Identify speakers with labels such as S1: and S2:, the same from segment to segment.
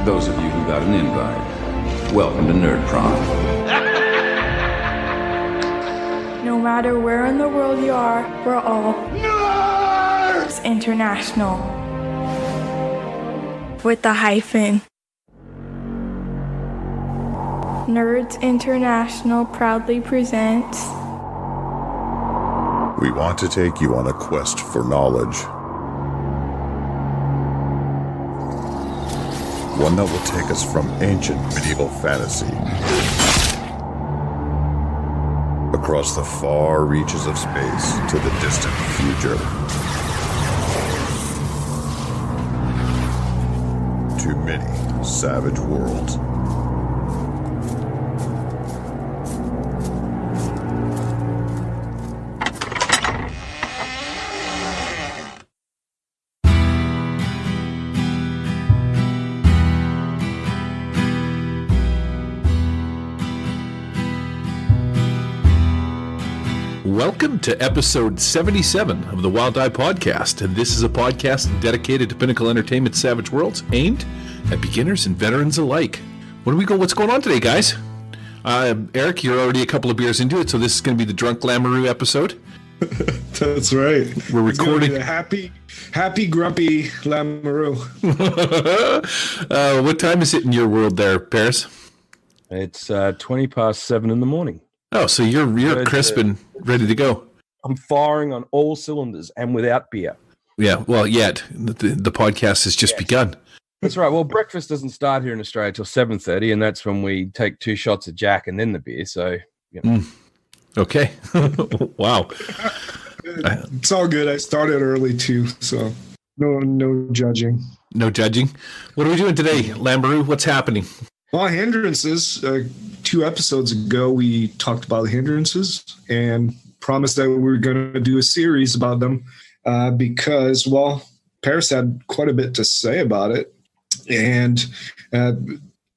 S1: Those of you who got an invite, welcome to Nerd Prom.
S2: No matter where in the world you are, we're all Nerds International. With the hyphen. Nerds International proudly presents...
S3: We want to take you on a quest for knowledge. One that will take us from ancient medieval fantasy across the far reaches of space to the distant future. To many savage worlds.
S4: Welcome to episode 77 of the Wild Eye Podcast, and this is a podcast dedicated to Pinnacle Entertainment's Savage Worlds, aimed at beginners and veterans alike. What's going on today, guys? Eric, you're already a couple of beers into it, so this is going to be the Drunk Lamoureux episode.
S5: That's right.
S4: We're recording
S5: the happy grumpy Lamoureux.
S4: What time is it in your world there, Pâris?
S6: It's 20 past 7 in the morning.
S4: Oh, so you're crisp and ready to go.
S6: I'm firing on all cylinders and without beer.
S4: Yeah, well, yet the podcast has just begun.
S6: That's right. Well, breakfast doesn't start here in Australia till 7:30, and that's when we take 2 shots of Jack and then the beer. So, you know.
S4: Okay. Wow.
S5: It's all good. I started early too, so no judging.
S4: No judging. What are we doing today, Lamoureux? What's happening?
S5: Well, hindrances. 2 episodes ago, we talked about hindrances and promised that we were going to do a series about them because, well, Pâris had quite a bit to say about it. And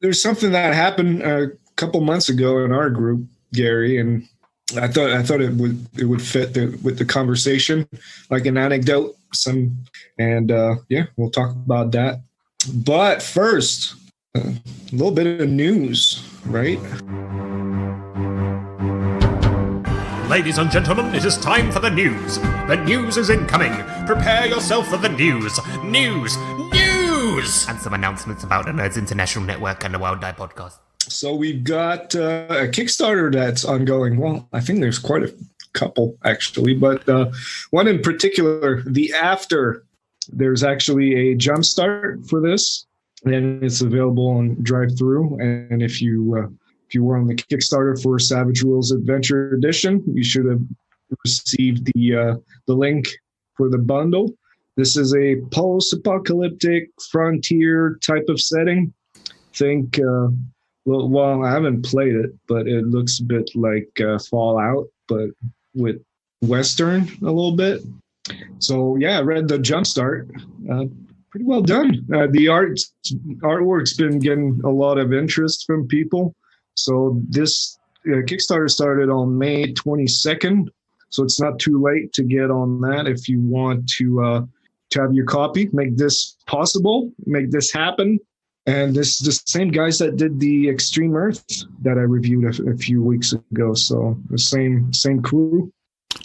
S5: there's something that happened a couple months ago in our group, Gary, and I thought it would fit with the conversation, like an anecdote. We'll talk about that. But first, a little bit of news, right?
S7: Ladies and gentlemen, it is time for the news. The news is incoming. Prepare yourself for the news. News! And some announcements about the Nerds International Network and the Wild Eye Podcast.
S5: So we've got a Kickstarter that's ongoing. Well, I think there's quite a couple, actually. But one in particular, the After. There's actually a jumpstart for this. And it's available on drive-through. And if you were on the Kickstarter for Savage Worlds Adventure Edition, you should have received the link for the bundle. This is a post-apocalyptic frontier type of setting. Think, I haven't played it, but it looks a bit like Fallout, but with Western a little bit. So yeah, I read the jumpstart. Pretty well done. The artwork's been getting a lot of interest from people. So this Kickstarter started on May 22nd. So it's not too late to get on that if you want to have your copy, make this possible, make this happen. And this is the same guys that did the Extreme Earth that I reviewed a few weeks ago. So the same crew.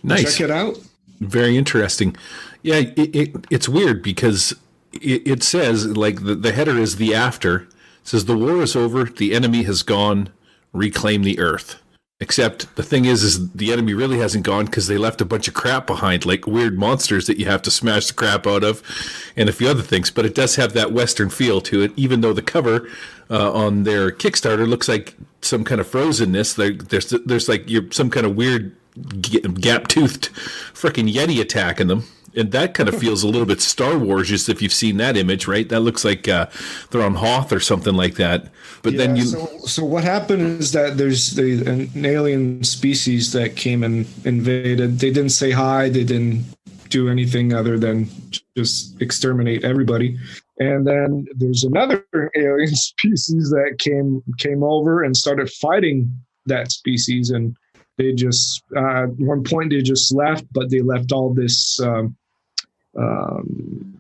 S4: Nice.
S5: Check it out.
S4: Very interesting. Yeah, it's weird because it says, like, the header is the After. It says the war is over, the enemy has gone, reclaim the Earth. Except the thing is the enemy really hasn't gone because they left a bunch of crap behind, like weird monsters that you have to smash the crap out of and a few other things. But it does have that Western feel to it, even though the cover on their Kickstarter looks like some kind of frozenness. There's like some kind of weird gap-toothed freaking Yeti attacking them. And that kind of feels a little bit Star Wars, just if you've seen that image, right? That looks like they're on Hoth or something like that. But then you.
S5: So what happened is that there's an alien species that came and invaded. They didn't say hi. They didn't do anything other than just exterminate everybody. And then there's another alien species that came over and started fighting that species. And they just at one point they just left, but they left all this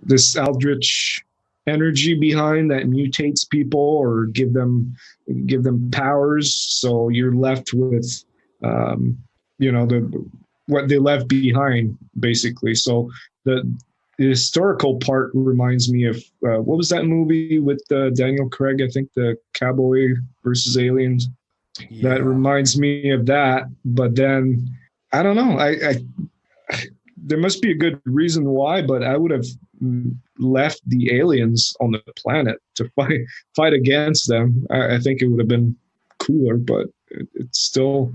S5: this eldritch energy behind that mutates people or give them powers. So you're left with, what they left behind, basically. So the historical part reminds me of what was that movie with Daniel Craig? I think the Cowboy versus Aliens. Yeah. That reminds me of that. But then I don't know. I there must be a good reason why, but I would have left the aliens on the planet to fight against them. I think it would have been cooler, but it's still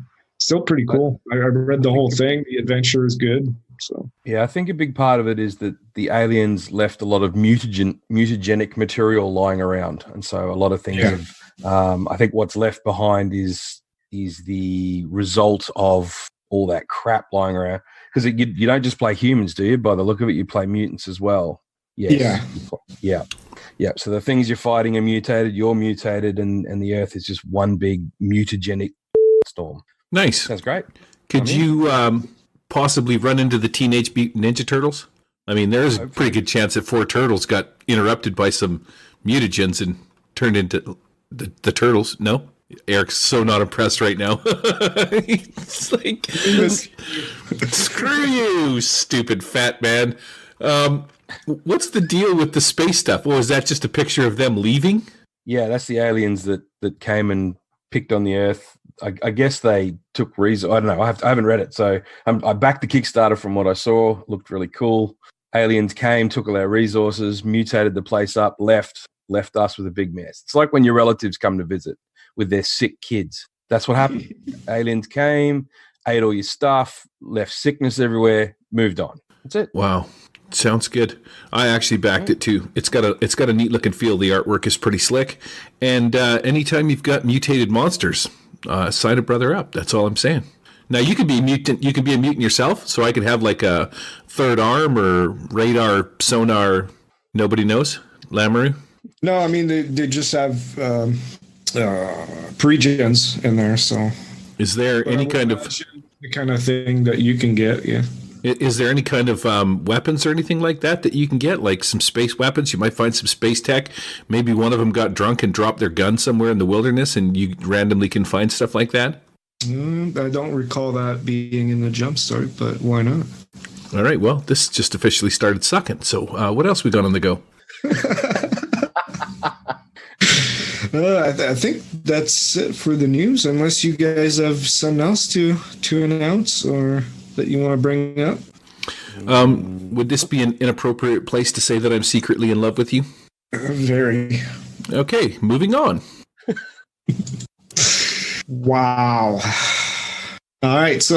S5: pretty cool. I read the whole thing. The adventure is good. So
S6: yeah, I think a big part of it is that the aliens left a lot of mutagenic material lying around, and so a lot of things have. I think what's left behind is the result of all that crap lying around. Because you don't just play humans, do you? By the look of it, you play mutants as well. Yes. Yeah. So the things you're fighting are mutated. You're mutated, and the Earth is just one big mutagenic storm.
S4: Nice.
S6: Sounds great.
S4: Could you possibly run into the Teenage Mutant Ninja Turtles? I mean, there's a pretty good chance that 4 turtles got interrupted by some mutagens and turned into the turtles. No? Eric's so not impressed right now. It's like, screw you, stupid fat man. What's the deal with the space stuff? Or is that just a picture of them leaving?
S6: Yeah, that's the aliens that came and picked on the Earth. I guess they took reason. I don't know. I haven't read it, so I backed the Kickstarter from what I saw. Looked really cool. Aliens came, took all our resources, mutated the place up, left us with a big mess. It's like when your relatives come to visit with their sick kids. That's what happened. Aliens came, ate all your stuff, left sickness everywhere, moved on. That's it.
S4: Wow. Sounds good. I actually backed it too. It's got a neat look and feel. The artwork is pretty slick. And anytime you've got mutated monsters, sign a brother up. That's all I'm saying. Now you could be a mutant. You could be a mutant yourself. So I could have like a third arm or radar, sonar. Nobody knows. Lamoureux.
S5: No, I mean they just have pregens in there. So
S4: is there any kind of
S5: the kind of thing that you can get? Yeah.
S4: Is there any kind of weapons or anything like that you can get? Like some space weapons? You might find some space tech. Maybe one of them got drunk and dropped their gun somewhere in the wilderness and you randomly can find stuff like that?
S5: I don't recall that being in the Jumpstart, but why not?
S4: All right, well, this just officially started sucking. So what else we got on the go?
S5: I think that's it for the news, unless you guys have something else to announce or that you want to bring up.
S4: Would this be an inappropriate place to say that I'm secretly in love with you?
S5: Very.
S4: Okay, moving on.
S5: Wow. All right, so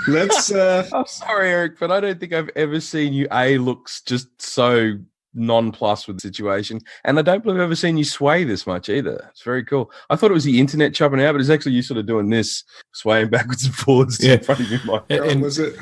S5: let's...
S6: I'm sorry, Eric, but I don't think I've ever seen you, looks just so nonplussed with the situation. And I don't believe I've ever seen you sway this much either. It's very cool. I thought it was the internet chopping out, but it's actually you sort of doing this, swaying backwards and forwards in front of you.
S4: And
S5: was it?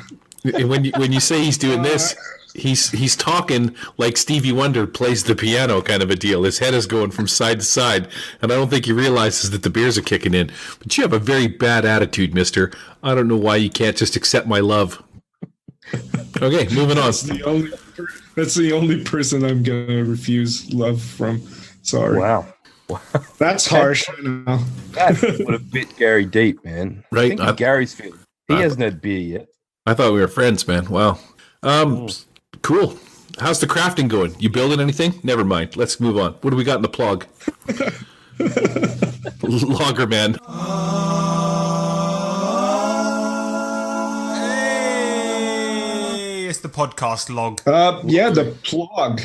S4: And when you say he's doing this, he's talking like Stevie Wonder plays the piano kind of a deal. His head is going from side to side, and I don't think he realizes that the beers are kicking in. But you have a very bad attitude, mister. I don't know why you can't just accept my love. Okay, moving on.
S5: That's the only person I'm going to refuse love from. Sorry.
S6: Wow.
S5: That's harsh. I know.
S6: That would have bit Gary deep, man.
S4: Right.
S6: I think Gary's feeling. He hasn't had beer yet.
S4: I thought we were friends, man. Wow. Cool. How's the crafting going? You building anything? Never mind. Let's move on. What do we got in the plug? Logger man.
S7: Hey, it's the podcast log.
S5: Yeah, the plug.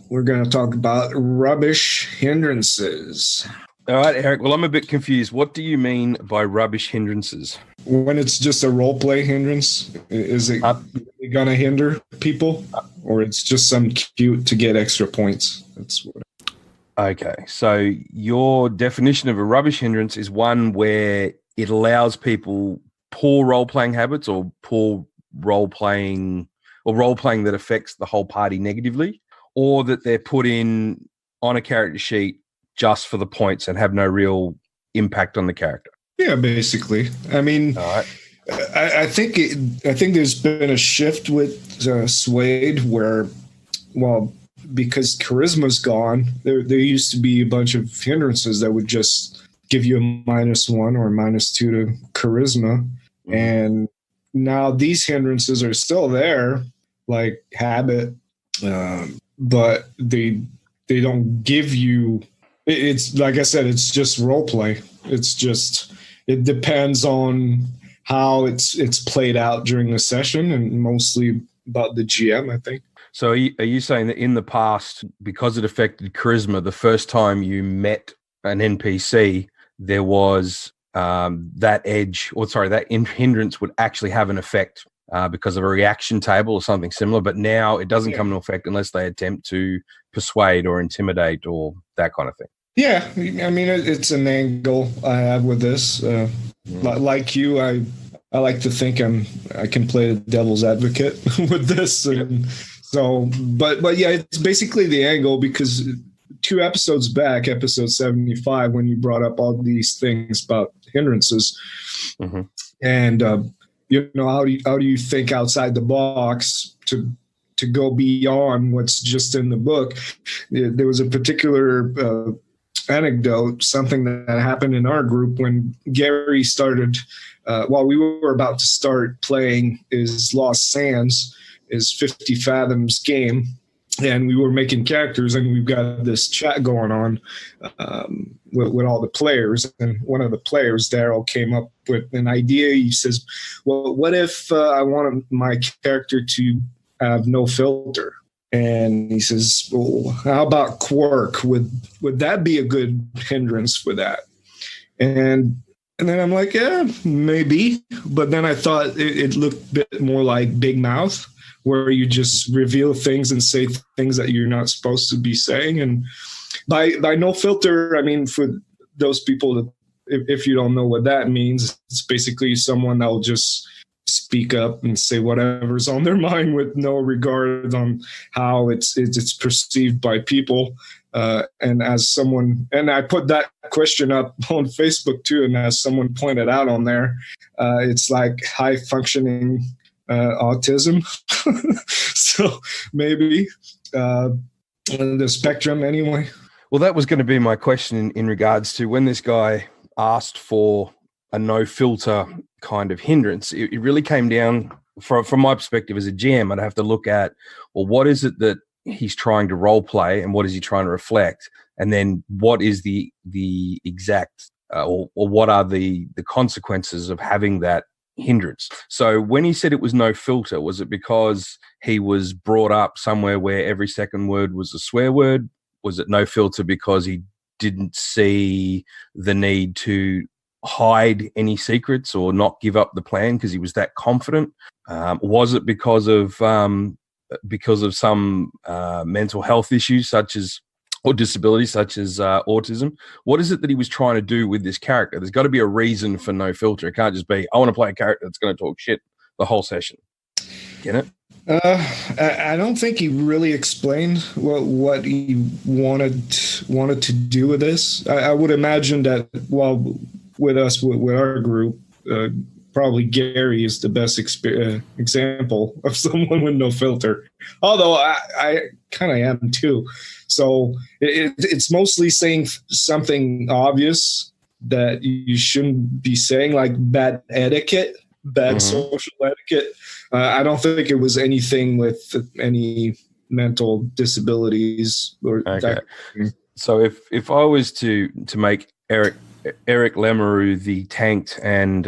S5: We're going to talk about rubbish hindrances.
S6: All right, Eric. Well, I'm a bit confused. What do you mean by rubbish hindrances?
S5: When it's just a roleplay hindrance, is it going to hinder people, or it's just some cute to get extra points? That's what.
S6: Okay, so your definition of a rubbish hindrance is one where it allows people poor role-playing habits or poor role-playing or role-playing that affects the whole party negatively, or that they're put in on a character sheet just for the points and have no real impact on the character.
S5: Yeah, basically. I mean, I think there's been a shift with Suede where, well, because charisma's gone, there used to be a bunch of hindrances that would just give you a -1 or a -2 to charisma. And now these hindrances are still there, like habit, but they don't give you. It's like I said, it's just role play. It depends on how it's played out during the session, and mostly about the GM, I think.
S6: So are you saying that in the past, because it affected charisma, the first time you met an NPC, there was that edge, that hindrance would actually have an effect because of a reaction table or something similar, but now it doesn't come into effect unless they attempt to persuade or intimidate or that kind of thing?
S5: Yeah, I mean, it's an angle I have with this. Like you, I like to think I can play the devil's advocate with this, and so, but yeah, it's basically the angle, because 2 episodes back, episode 75, when you brought up all these things about hindrances, and how do you think outside the box to go beyond what's just in the book? There was a particular anecdote, something that happened in our group when Gary started, while we were about to start playing his Lost Sands, his 50 Fathoms game, and we were making characters, and we've got this chat going on with all the players, and one of the players, Daryl, came up with an idea. He says, well, what if I wanted my character to have no filter? And he says, well, how about quirk? Would that be a good hindrance for that? And then I'm like, yeah, maybe. But then I thought it looked a bit more like Big Mouth, where you just reveal things and say things that you're not supposed to be saying. And by no filter, I mean, for those people that, if you don't know what that means, it's basically someone that'll just speak up and say whatever's on their mind with no regard on how it's perceived by people. And as someone, and I put that question up on Facebook too, and as someone pointed out on there, it's like high functioning autism. So maybe the spectrum anyway.
S6: Well, that was going to be my question in regards to when this guy asked for a no filter kind of hindrance. It really came down, from my perspective as a GM, I'd have to look at, well, what is it that he's trying to role play, and what is he trying to reflect, and then what is the exact or what are the consequences of having that hindrance. So when he said it was no filter, was it because he was brought up somewhere where every second word was a swear word? Was it no filter because he didn't see the need to hide any secrets or not give up the plan because he was that confident? Was it because of some mental health issues or disabilities such as autism? What is it that he was trying to do with this character? There's got to be a reason for no filter. It can't just be, I want to play a character that's going to talk shit the whole session. Get it?
S5: I don't think he really explained what he wanted to do with this. I would imagine that, well, with our group, probably Gary is the best example of someone with no filter. Although I kind of am too. So it's mostly saying something obvious that you shouldn't be saying, like bad etiquette, bad social etiquette. I don't think it was anything with any mental disabilities or
S6: okay. So if I was to make Eric Lamoureux the tanked and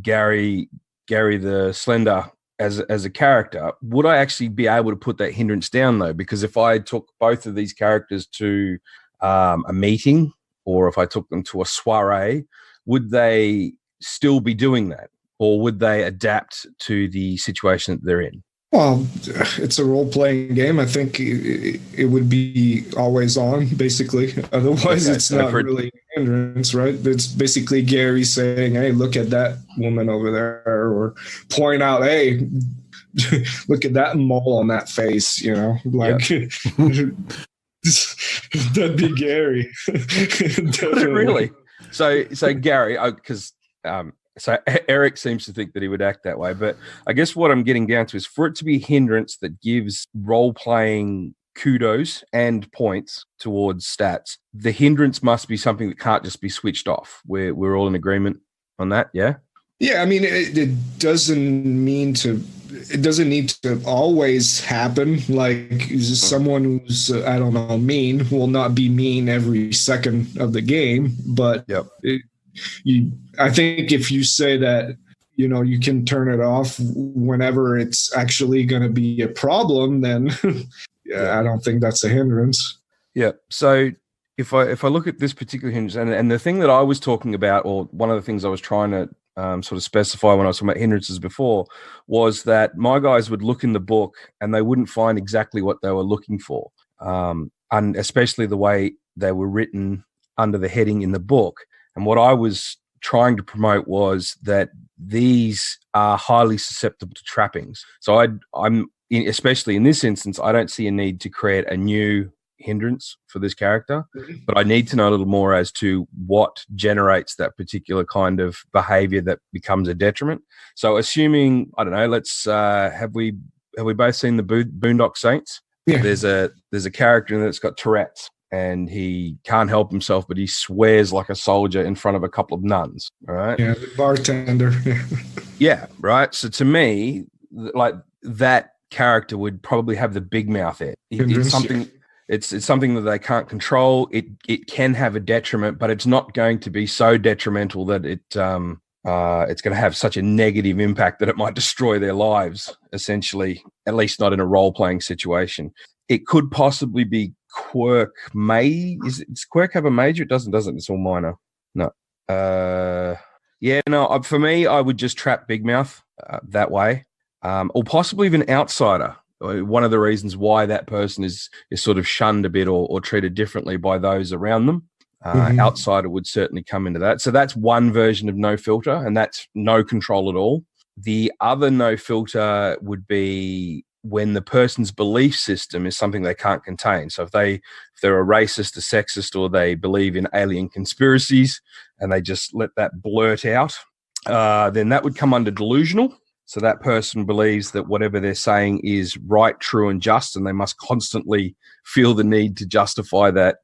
S6: Gary the slender as a character, would I actually be able to put that hindrance down though? Because if I took both of these characters to a meeting, or if I took them to a soiree, would they still be doing that? Or would they adapt to the situation that they're in?
S5: Well, it's a role-playing game. I think it would be always on, basically. Otherwise, it's not really a hindrance, right? It's basically Gary saying, hey, look at that woman over there, or point out, hey, look at that mole on that face, like that'd be Gary.
S6: Really? So Gary, because So Eric seems to think that he would act that way, but I guess what I'm getting down to is for it to be a hindrance that gives role-playing kudos and points towards stats, the hindrance must be something that can't just be switched off. We're all in agreement on that, yeah?
S5: Yeah, I mean, it doesn't need to always happen. Like someone who's, I don't know, mean will not be mean every second of the game. But
S6: yep.
S5: I think if you say that, you can turn it off whenever it's actually going to be a problem, then I don't think that's a hindrance.
S6: Yeah. So if I look at this particular hindrance, and the thing that I was talking about, or one of the things I was trying to sort of specify when I was talking about hindrances before, was that my guys would look in the book and they wouldn't find exactly what they were looking for, and especially the way they were written under the heading in the book. And what I was trying to promote was that these are highly susceptible to trappings. So I'm especially in this instance, I don't see a need to create a new hindrance for this character, but I need to know a little more as to what generates that particular kind of behavior that becomes a detriment. So assuming, I don't know, let's have we both seen the Boondock Saints?
S5: Yeah.
S6: There's a character in there that's got Tourette's, and he can't help himself, but he swears like a soldier in front of a couple of nuns. All right.
S5: Yeah, the bartender.
S6: Yeah, right. So to me, like that character would probably have the big mouth. It's something. It's something that they can't control. It can have a detriment, but it's not going to be so detrimental that it's going to have such a negative impact that it might destroy their lives. Essentially, at least not in a role playing situation. It could possibly be quirk. Does quirk have a major? It doesn't. It's all minor. No. For me, I would just trap big mouth that way, or possibly even outsider. One of the reasons why that person is sort of shunned a bit or treated differently by those around them. Outsider would certainly come into that. So that's one version of no filter, and that's no control at all. The other no filter would be when the person's belief system is something they can't contain. So if they're a racist, a sexist, or they believe in alien conspiracies and they just let that blurt out, then that would come under delusional. So that person believes that whatever they're saying is right, true, and just, and they must constantly feel the need to justify that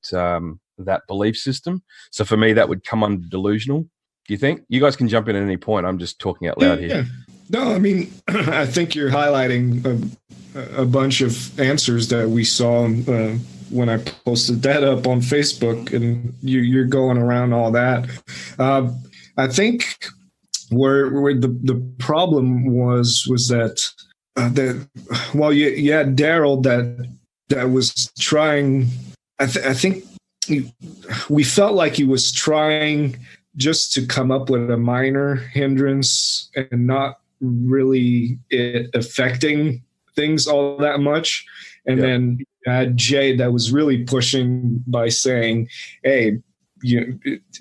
S6: belief system. So for me, that would come under delusional. Do you think? You guys can jump in at any point. I'm just talking out loud here.
S5: Yeah. No, I mean, I think you're highlighting a bunch of answers that we saw when I posted that up on Facebook, and you're going around all that. I think where the problem was that you had Daryl that was trying. I think we felt like he was trying just to come up with a minor hindrance and not really it affecting things all that much. And then you had Jay that was really pushing by saying, hey,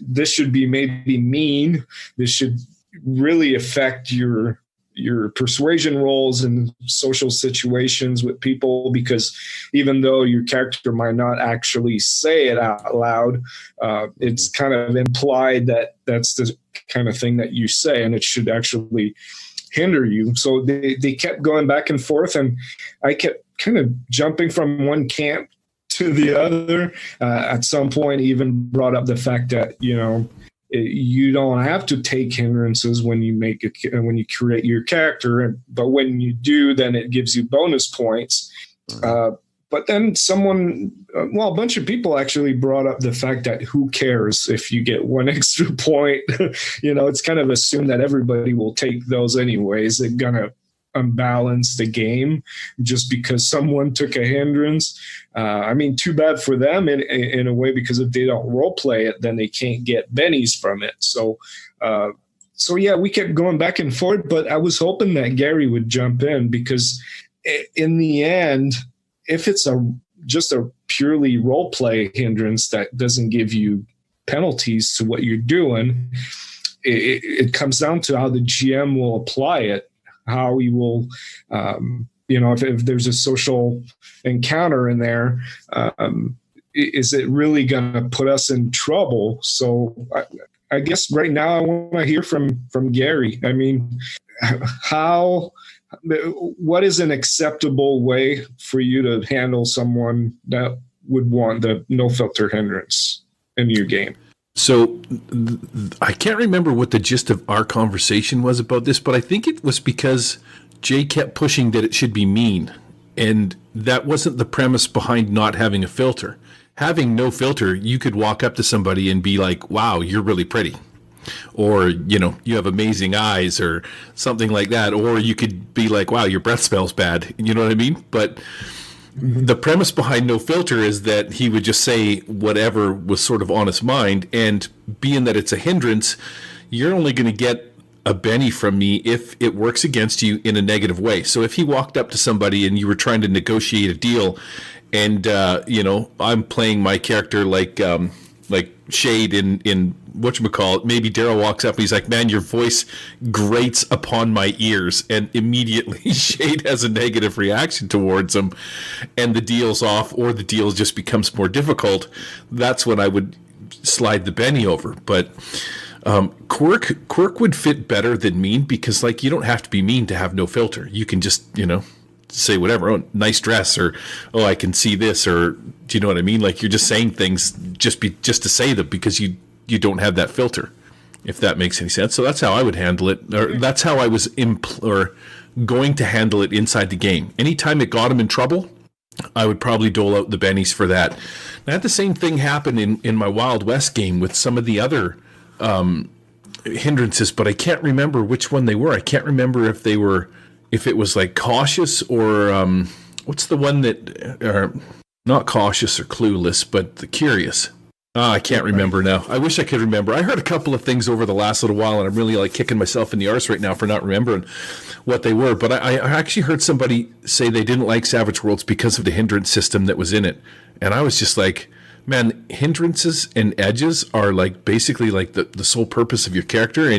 S5: this should be maybe mean. This should really affect your persuasion roles in social situations with people, because even though your character might not actually say it out loud, it's kind of implied that that's the kind of thing that you say, and it should actually hinder you. So they kept going back and forth, and I kept kind of jumping from one camp to the other. At some point, even brought up the fact that, you don't have to take hindrances when you when you create your character, but when you do, then it gives you bonus points. But then a bunch of people actually brought up the fact that who cares if you get one extra point? It's kind of assumed that everybody will take those anyways. They're gonna unbalance the game just because someone took a hindrance. I mean, too bad for them in a way, because if they don't role play it, then they can't get bennies from it. So yeah, we kept going back and forth, but I was hoping that Gary would jump in, because in the end, if it's just a purely role play hindrance that doesn't give you penalties to what you're doing, it comes down to how the GM will apply it, how he will, if there's a social encounter in there, is it really going to put us in trouble? So I guess right now I want to hear from Gary. I mean, what is an acceptable way for you to handle someone that would want the no-filter hindrance in your game?
S4: So I can't remember what the gist of our conversation was about this, but I think it was because Jay kept pushing that it should be mean. And that wasn't the premise behind not having a filter. Having no filter, you could walk up to somebody and be like, wow, you're really pretty. Or, you have amazing eyes or something like that. Or you could be like, wow, your breath smells bad. You know what I mean? But the premise behind no filter is that he would just say whatever was sort of on his mind. And being that it's a hindrance, you're only going to get a Benny from me if it works against you in a negative way. So if he walked up to somebody and you were trying to negotiate a deal and, I'm playing my character like Shade in whatchamacallit, maybe Daryl walks up and he's like, man, your voice grates upon my ears, and immediately Shade has a negative reaction towards him and the deal's off, or the deal just becomes more difficult. That's when I would slide the Benny over. But quirk would fit better than mean, because you don't have to be mean to have no filter. You can just say whatever, oh, nice dress, or oh, I can see this, or do you know what I mean? You're just saying things just to say them because you don't have that filter, if that makes any sense. So that's how I would handle it, or that's how I was going to handle it inside the game. Anytime it got him in trouble, I would probably dole out the bennies for that. And I had the same thing happen in my Wild West game with some of the other hindrances, but I can't remember which one they were. I can't remember if it was cautious or what's the one that not cautious or clueless, but the curious. I can't remember now. I wish I could remember. I heard a couple of things over the last little while, and I'm really kicking myself in the arse right now for not remembering what they were. But I actually heard somebody say they didn't like Savage Worlds because of the hindrance system that was in it, and I was just like, man, hindrances and edges are basically the sole purpose of your character,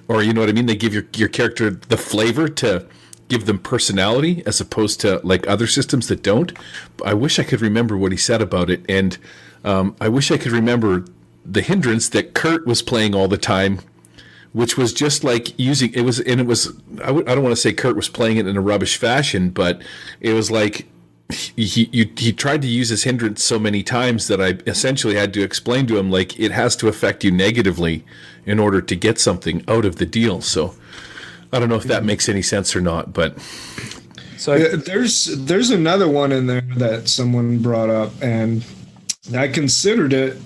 S4: or you know what I mean? They give your character the flavor to give them personality, as opposed to other systems that don't. I wish I could remember what he said about it, and I wish I could remember the hindrance that Kurt was playing all the time, which was just using it was. And it was, I don't want to say Kurt was playing it in a rubbish fashion, but it was he tried to use his hindrance so many times that I essentially had to explain to him it has to affect you negatively in order to get something out of the deal. So I don't know if that makes any sense or not, but
S5: so there's another one in there that someone brought up, and I considered it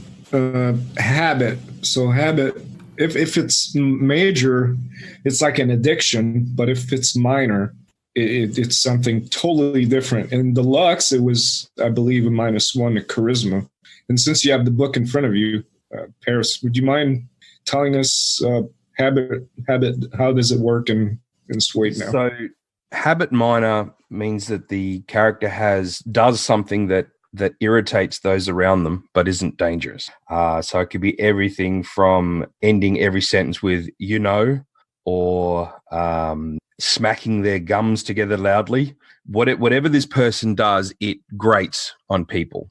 S5: habit. So habit, if it's major, it's like an addiction, but if it's minor, it's something totally different. In Deluxe, it was, I believe, a -1 to charisma. And since you have the book in front of you, Paris, would you mind telling us habit, how does it work in Suede now?
S6: So habit minor means that the character does something that irritates those around them but isn't dangerous. So it could be everything from ending every sentence with or smacking their gums together loudly. Whatever this person does, it grates on people.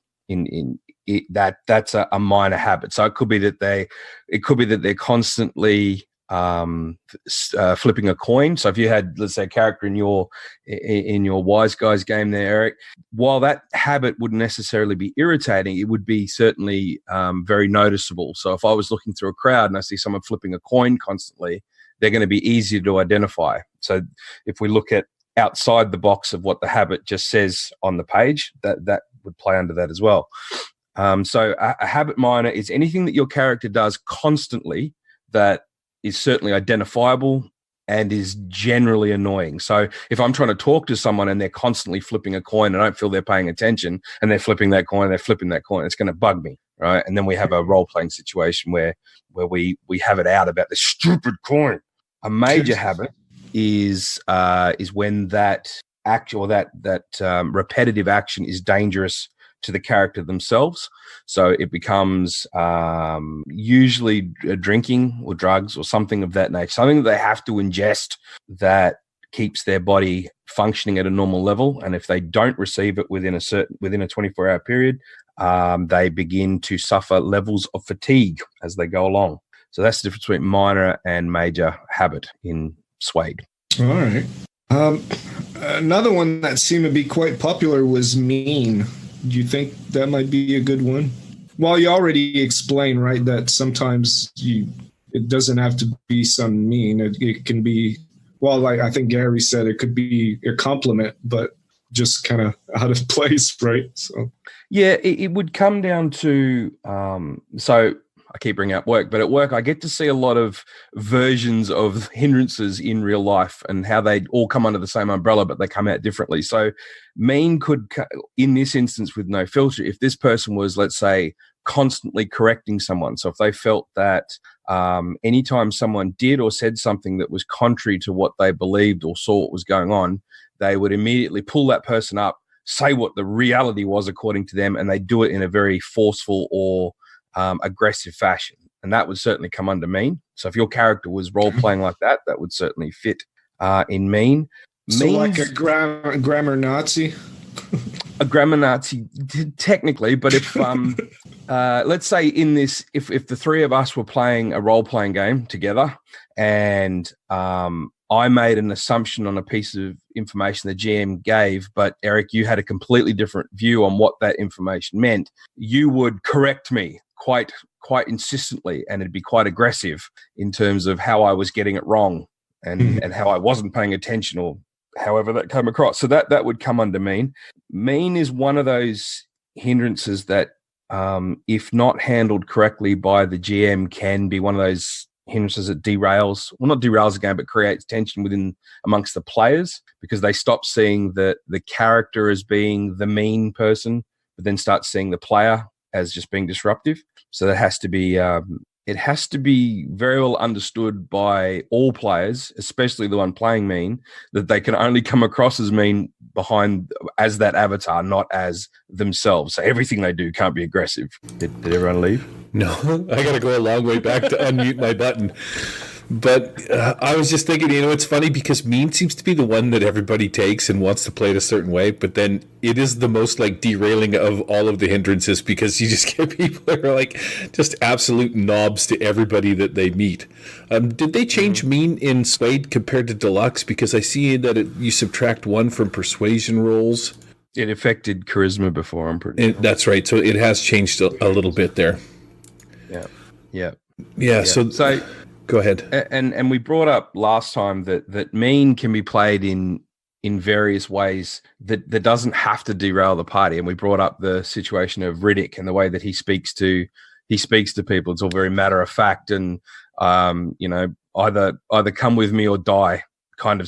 S6: That's a minor habit. So it could be that they're constantly flipping a coin. So if you had, let's say, a character in your Wise Guys game there, Eric, while that habit wouldn't necessarily be irritating, it would be certainly very noticeable. So if I was looking through a crowd and I see someone flipping a coin constantly, they're going to be easier to identify. So if we look at outside the box of what the habit just says on the page, that would play under that as well. So a habit minor is anything that your character does constantly that is certainly identifiable and is generally annoying. So if I'm trying to talk to someone and they're constantly flipping a coin and I don't feel they're paying attention and they're flipping that coin, it's going to bug me, right? And then we have a role-playing situation where we have it out about this stupid coin. A major habit is when that act or that repetitive action is dangerous to the character themselves. So it becomes usually drinking or drugs or something of that nature, something that they have to ingest that keeps their body functioning at a normal level. And if they don't receive it within a 24-hour period, they begin to suffer levels of fatigue as they go along. So that's the difference between minor and major habit in Suede.
S5: All right. Another one that seemed to be quite popular was mean. Do you think that might be a good one? Well, you already explained, right, that sometimes it doesn't have to be some mean. It can be, well, like I think Gary said, it could be a compliment, but just kind of out of place, right? So
S6: yeah, it would come down to so I keep bringing up work, but at work I get to see a lot of versions of hindrances in real life and how they all come under the same umbrella, but they come out differently. So mean could, in this instance with no filter, if this person was, let's say, constantly correcting someone. So if they felt that anytime someone did or said something that was contrary to what they believed or saw what was going on, they would immediately pull that person up, say what the reality was according to them, and they do it in a very forceful or aggressive fashion. And that would certainly come under mean. So if your character was role-playing like that, that would certainly fit in mean.
S5: So like a grammar Nazi?
S6: A grammar Nazi, technically, but if let's say in this, if the three of us were playing a role-playing game together and I made an assumption on a piece of information the GM gave, but Eric, you had a completely different view on what that information meant, you would correct me quite insistently, and it'd be quite aggressive in terms of how I was getting it wrong and how I wasn't paying attention, or however that came across. So that would come under mean. Mean is one of those hindrances that, if not handled correctly by the GM, can be one of those hindrances that derails, well, not derails the game, but creates tension amongst the players, because they stop seeing the character as being the mean person, but then start seeing the player as just being disruptive. So that has to be it has to be very well understood by all players, especially the one playing mean, that they can only come across as mean as that avatar, not as themselves. So everything they do can't be aggressive. Did everyone leave?
S4: No, I got to go a long way back to unmute my button. But I was just thinking, it's funny because mean seems to be the one that everybody takes and wants to play it a certain way, but then it is the most like derailing of all of the hindrances, because you just get people that are like just absolute knobs to everybody that they meet. Did they change mean in Suede compared to Deluxe? Because I see that you subtract 1 from persuasion rolls.
S6: It affected charisma before, I'm pretty sure.
S4: That's right. So it has changed a little bit there. Yeah. So go ahead.
S6: And we brought up last time that mean can be played in various ways that doesn't have to derail the party. And we brought up the situation of Riddick and the way that he speaks to people. It's all very matter of fact and either come with me or die kind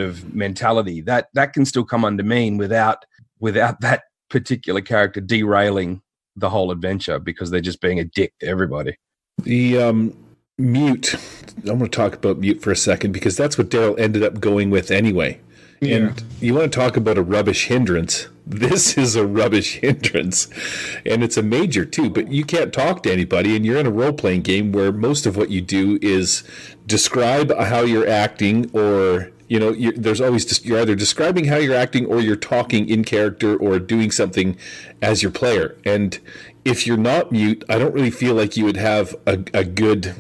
S6: of mentality. That can still come under mean without that particular character derailing the whole adventure because they're just being a dick to everybody.
S4: The mute. I'm going to talk about mute for a second because that's what Daryl ended up going with anyway. Yeah. And you want to talk about a rubbish hindrance. This is a rubbish hindrance. And it's a major too, but you can't talk to anybody and you're in a role-playing game where most of what you do is describe how you're acting, or there's always you're either describing how you're acting or you're talking in character or doing something as your player. And if you're not mute, I don't really feel like you would have a good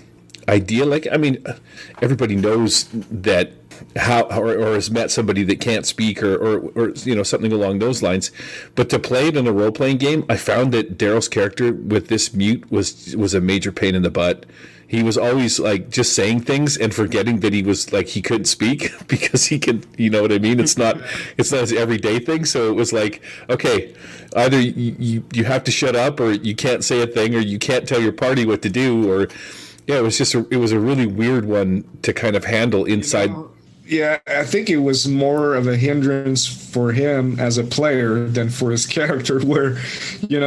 S4: idea. Everybody knows that or has met somebody that can't speak or something along those lines. But to play it in a role-playing game, I found that Daryl's character with this mute was a major pain in the butt. He was always like just saying things and forgetting that he couldn't speak because he could, you know what I mean? It's not his everyday thing. So it was like, okay, either you have to shut up or you can't say a thing or you can't tell your party what to do, or it was a really weird one to kind of handle inside.
S5: Yeah, I think it was more of a hindrance for him as a player than for his character, where,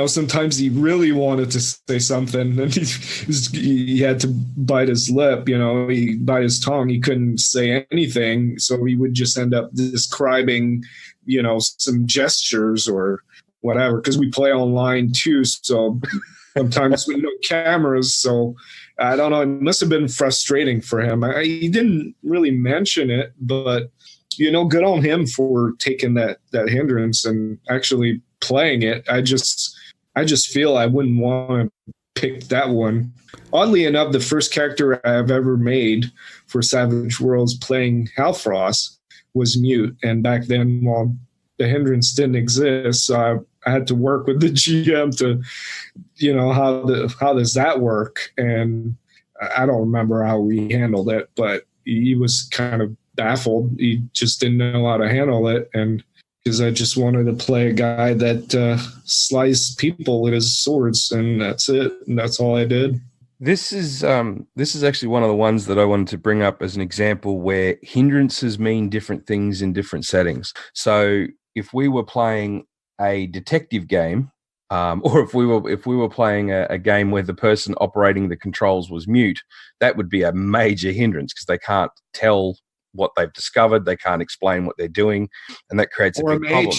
S5: sometimes he really wanted to say something and he had to bite his lip, he bite his tongue. He couldn't say anything. So he would just end up describing, some gestures or whatever, because we play online too. So sometimes with no cameras. So I don't know. It must have been frustrating for him. He didn't really mention it, but, good on him for taking that hindrance and actually playing it. I just feel I wouldn't want to picked that one. Oddly enough, the first character I've ever made for Savage Worlds playing Halfrost was mute. And back then, well, the hindrance didn't exist, so I had to work with the GM to, how does that work? And I don't remember how we handled it, but he was kind of baffled. He just didn't know how to handle it. And because I just wanted to play a guy that sliced people with his swords, and that's it. And that's all I did.
S6: This is actually one of the ones that I wanted to bring up as an example where hindrances mean different things in different settings. So if we were playing a detective game, or if we were playing a game where the person operating the controls was mute, that would be a major hindrance because they can't tell what they've discovered, they can't explain what they're doing, and that creates a big problem.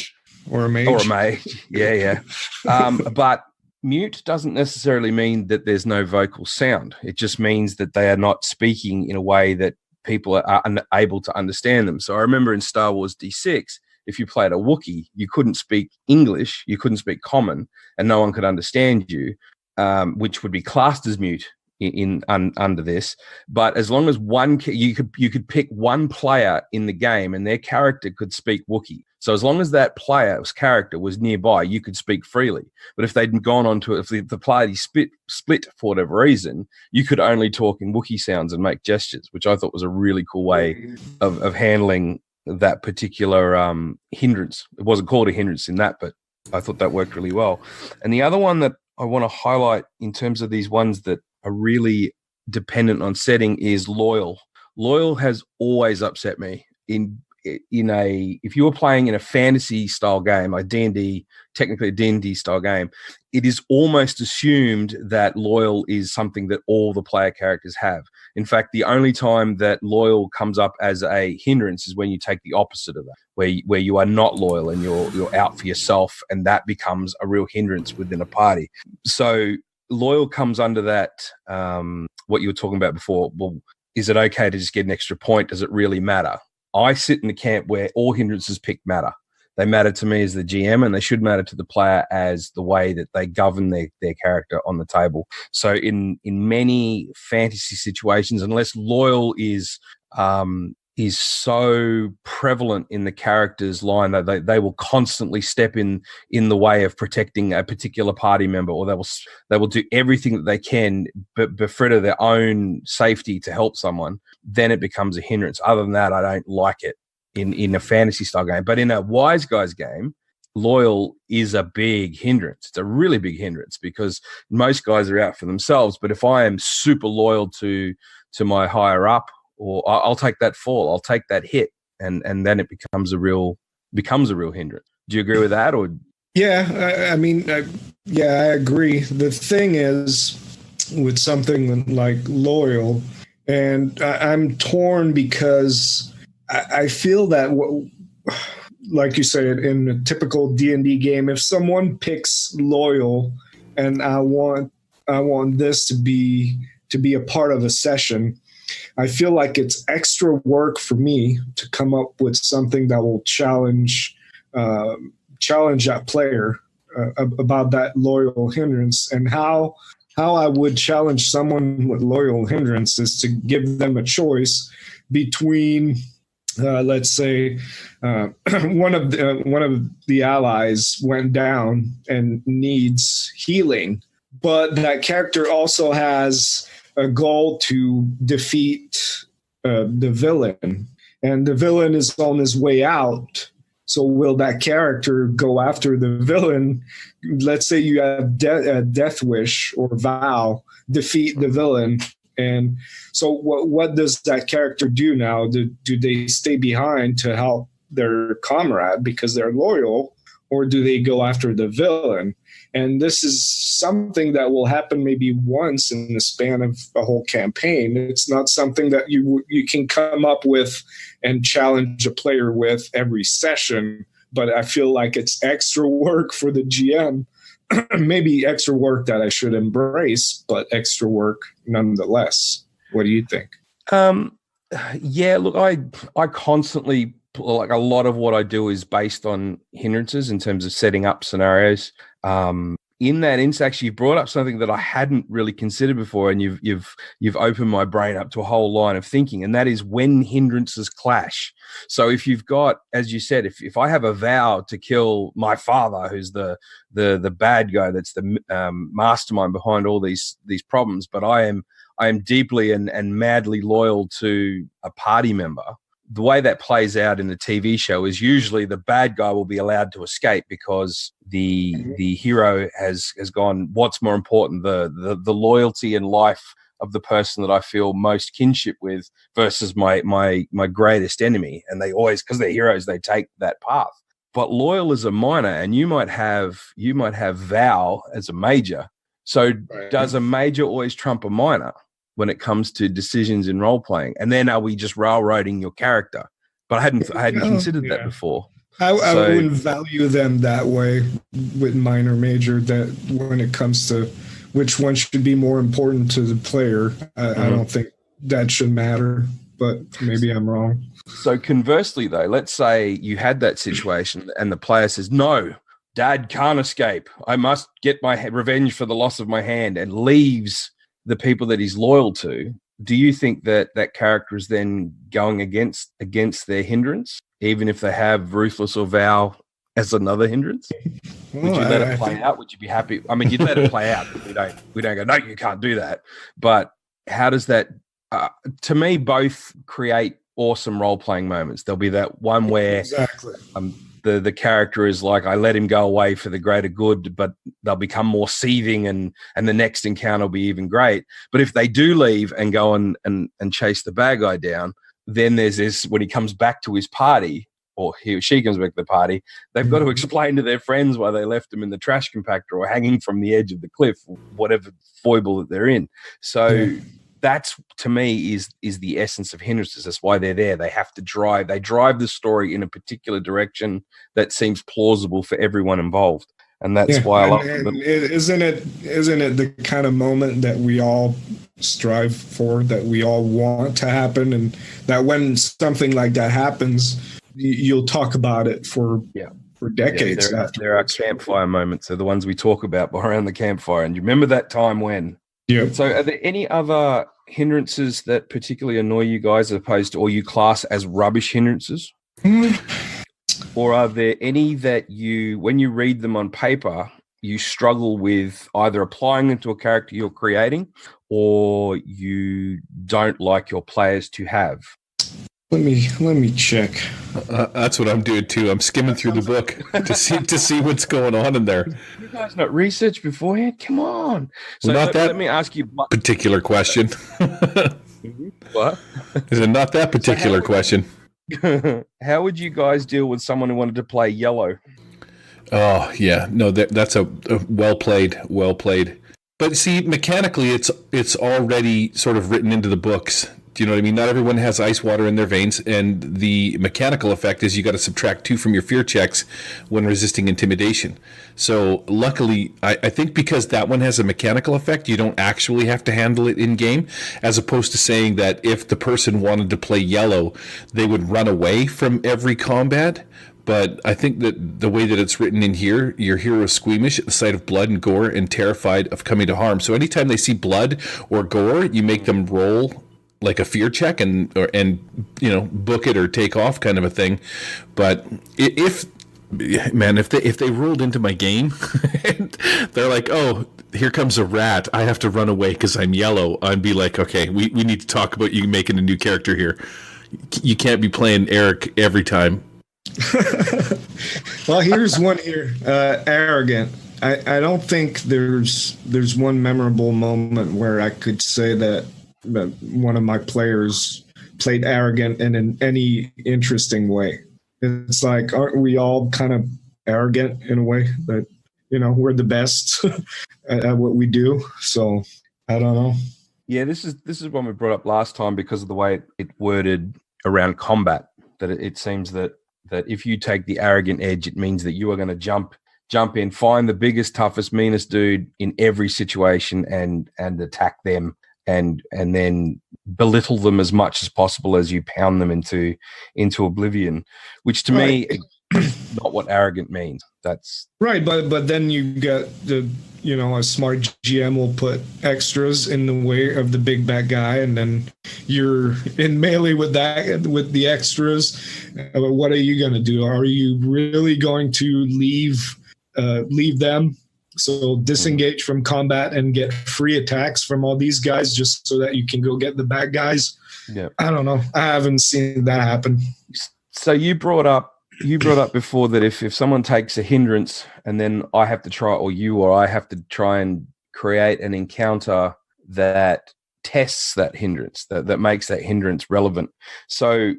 S5: Or a mage.
S6: Yeah. But mute doesn't necessarily mean that there's no vocal sound. It just means that they are not speaking in a way that people are unable to understand them. So I remember in Star Wars D6, if you played a Wookiee, you couldn't speak English, you couldn't speak Common, and no one could understand you, which would be classed as mute under this. But as long as you could pick one player in the game and their character could speak Wookiee. So as long as that player's character was nearby, you could speak freely. But if they'd gone on to it, if the party split for whatever reason, you could only talk in Wookiee sounds and make gestures, which I thought was a really cool way of handling that particular hindrance. It wasn't called a hindrance in that, but I thought that worked really well. And the other one that I want to highlight in terms of these ones that are really dependent on setting is loyal. Loyal has always upset me if you were playing in a fantasy style game, like D&D, technically a D&D style game, it is almost assumed that loyal is something that all the player characters have. In fact, the only time that loyal comes up as a hindrance is when you take the opposite of that, where you are not loyal and you're out for yourself, and that becomes a real hindrance within a party. So loyal comes under that, what you were talking about before. Well, is it okay to just get an extra point? Does it really matter? I sit in the camp where all hindrances picked matter. They matter to me as the GM, and they should matter to the player as the way that they govern their character on the table. So in many fantasy situations, unless loyal is so prevalent in the character's line that they will constantly step in the way of protecting a particular party member, or they will do everything that they can but befritter their own safety to help someone, then it becomes a hindrance. Other than that, I don't like it in a fantasy style game. But in a wise guys game, loyal is a big hindrance. It's a really big hindrance because most guys are out for themselves. But if I am super loyal to my higher up, or I'll take that fall, I'll take that hit, and then it becomes a real hindrance. Do you agree with that? Or
S5: yeah, I agree. The thing is, with something like loyal, and I'm torn because I feel that, like you said, in a typical D&D game, if someone picks loyal, and I want this to be a part of a session, I feel like it's extra work for me to come up with something that will challenge that player about that loyal hindrance. And how I would challenge someone with loyal hindrance is to give them a choice between, let's say, one of the allies went down and needs healing, but that character also has a goal to defeat the villain, and the villain is on his way out. So will that character go after the villain? Let's say you have death wish or vow, defeat the villain. And so what does that character do now? Do they stay behind to help their comrade because they're loyal, or do they go after the villain? And this is something that will happen maybe once in the span of a whole campaign. It's not something that you can come up with and challenge a player with every session. But I feel like it's extra work for the GM. Maybe extra work that I should embrace, but extra work nonetheless. What do you think?
S6: Yeah, look, I constantly, like, a lot of what I do is based on hindrances in terms of setting up scenarios. in that instance, actually, you've brought up something that I hadn't really considered before, and you've opened my brain up to a whole line of thinking, and that is when hindrances clash. So if you've got, as you said, if I have a vow to kill my father, who's the bad guy, that's the mastermind behind all these problems, but I am deeply and madly loyal to a party member. The way that plays out in the TV show is usually the bad guy will be allowed to escape because the hero has gone, what's more important, the loyalty and life of the person that I feel most kinship with versus my greatest enemy. And they always, because they're heroes, they take that path. But loyal is a minor, and you might have vow as a major. So does a major always trump a minor when it comes to decisions in role playing? And then are we just railroading your character? But I hadn't considered that before.
S5: I wouldn't value them that way with minor major, that when it comes to which one should be more important to the player. I don't think that should matter, but maybe I'm wrong.
S6: So conversely though, let's say you had that situation and the player says, no, Dad can't escape. I must get my revenge for the loss of my hand, and leaves the people that he's loyal to. Do you think that that character is then going against their hindrance, even if they have ruthless or vow as another hindrance? Would you let it play out? Would you be happy? I mean, you'd let it play out. We don't go, no, you can't do that. But how does that, to me, both create awesome role-playing moments. There'll be that one where the character is like, I let him go away for the greater good, but they'll become more seething, and the next encounter will be even great. But if they do leave and go and chase the bad guy down, then there's this, when he comes back to his party, or he or she comes back to the party, they've got to explain to their friends why they left him in the trash compactor or hanging from the edge of the cliff, or whatever foible that they're in. So that's, to me, is the essence of hindrances. That's why they're there. They have to drive. They drive the story in a particular direction that seems plausible for everyone involved, and that's why I love them.
S5: Isn't it the kind of moment that we all strive for, that we all want to happen, and that when something like that happens, you'll talk about it for decades.
S6: There are campfire moments. They're the ones we talk about around the campfire. And you remember that time when? Yeah. So are there any other hindrances that particularly annoy you guys, as opposed to, or you class as rubbish hindrances? Or are there any that you, when you read them on paper, you struggle with either applying them to a character you're creating, or you don't like your players to have?
S5: Let me check.
S4: That's what I'm doing too. I'm skimming through the book to see what's going on in there.
S6: You guys not research beforehand? Come on. So let me ask you
S4: particular question.
S6: What?
S4: Is it not that particular question?
S6: How would you guys deal with someone who wanted to play yellow?
S4: Oh yeah, no, that's a well played. But see, mechanically, it's already sort of written into the books. Do you know what I mean? Not everyone has ice water in their veins, and the mechanical effect is you got to subtract 2 from your fear checks when resisting intimidation. So luckily, I think because that one has a mechanical effect, you don't actually have to handle it in game, as opposed to saying that if the person wanted to play yellow, they would run away from every combat. But I think that the way that it's written in here, your hero is squeamish at the sight of blood and gore and terrified of coming to harm. So anytime they see blood or gore, you make them roll like a fear check and book it or take off kind of a thing. But if they rolled into my game and they're like, oh, here comes a rat, I have to run away because I'm yellow, I'd be like, okay, we need to talk about you making a new character here. You can't be playing Eric every time.
S5: Well, here's one here. Arrogant. I don't think there's one memorable moment where I could say that one of my players played arrogant in any interesting way. It's like, aren't we all kind of arrogant in a way that, we're the best at what we do? So I don't know.
S6: Yeah, this is one we brought up last time because of the way it worded around combat, that it seems that if you take the arrogant edge, it means that you are going to jump in, find the biggest, toughest, meanest dude in every situation and attack them. And then belittle them as much as possible as you pound them into oblivion, which to me, not what arrogant means. That's
S5: right. But then you get a smart GM will put extras in the way of the big bad guy, and then you're in melee with the extras. What are you going to do? Are you really going to leave them? So disengage from combat and get free attacks from all these guys just so that you can go get the bad guys.
S6: Yeah.
S5: I don't know. I haven't seen that happen.
S6: So you brought up before that if someone takes a hindrance and then I have to try, or I have to try and create an encounter that tests that hindrance, that makes that hindrance relevant. So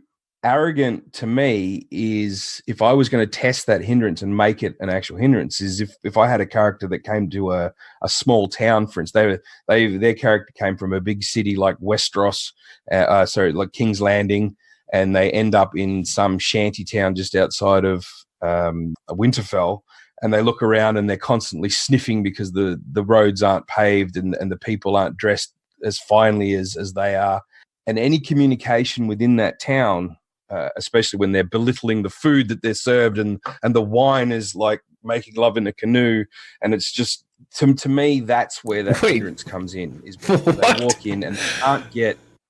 S6: arrogant to me is, if I was going to test that hindrance and make it an actual hindrance, is if I had a character that came to a small town, for instance, their character came from a big city like Westeros, like King's Landing, and they end up in some shanty town just outside of Winterfell, and they look around and they're constantly sniffing because the roads aren't paved and the people aren't dressed as finely as they are. And any communication within that town, especially when they're belittling the food that they're served and the wine is like making love in a canoe, and it's just, to me, that's where that hindrance comes in, is because they walk in and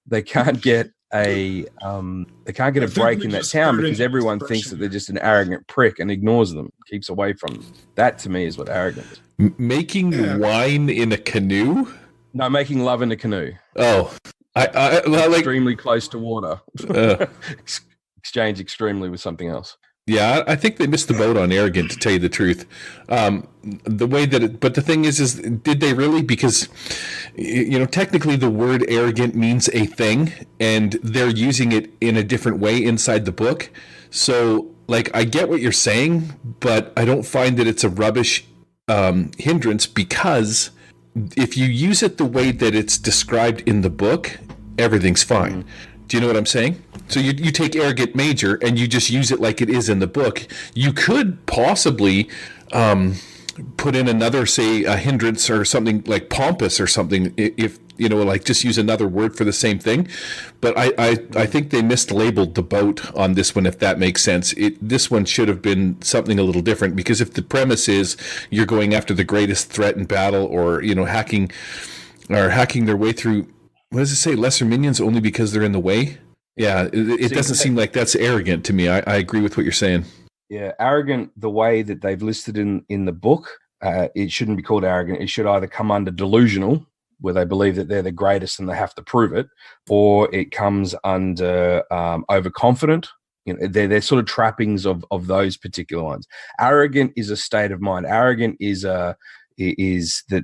S6: they can't get a break in that town because everyone thinks that they're just an arrogant prick and ignores them, keeps away from them. That to me is what arrogant is.
S4: Making wine in a canoe?
S6: No, making love in a canoe.
S4: Oh, I like
S6: extremely close to water. Exchange extremely with something else.
S4: Yeah, I think they missed the boat on arrogant, to tell you the truth. The way that but the thing is did they really? Because, technically the word arrogant means a thing, and they're using it in a different way inside the book. So, like, I get what you're saying, but I don't find that it's a rubbish hindrance, because if you use it the way that it's described in the book, everything's fine. Do you know what I'm saying? So you take arrogant major and you just use it like it is in the book. You could possibly put in another, say, a hindrance or something like pompous or something, if like just use another word for the same thing. But I think they mislabeled the boat on this one, if that makes sense. This one should have been something a little different, because if the premise is you're going after the greatest threat in battle, or hacking their way through, what does it say, lesser minions only because they're in the way? Yeah, it doesn't seem like that's arrogant to me. I agree with what you're saying.
S6: Yeah, arrogant, the way that they've listed in the book, it shouldn't be called arrogant. It should either come under delusional, where they believe that they're the greatest and they have to prove it, or it comes under overconfident. They're sort of trappings of those particular ones. Arrogant is a state of mind. Arrogant is that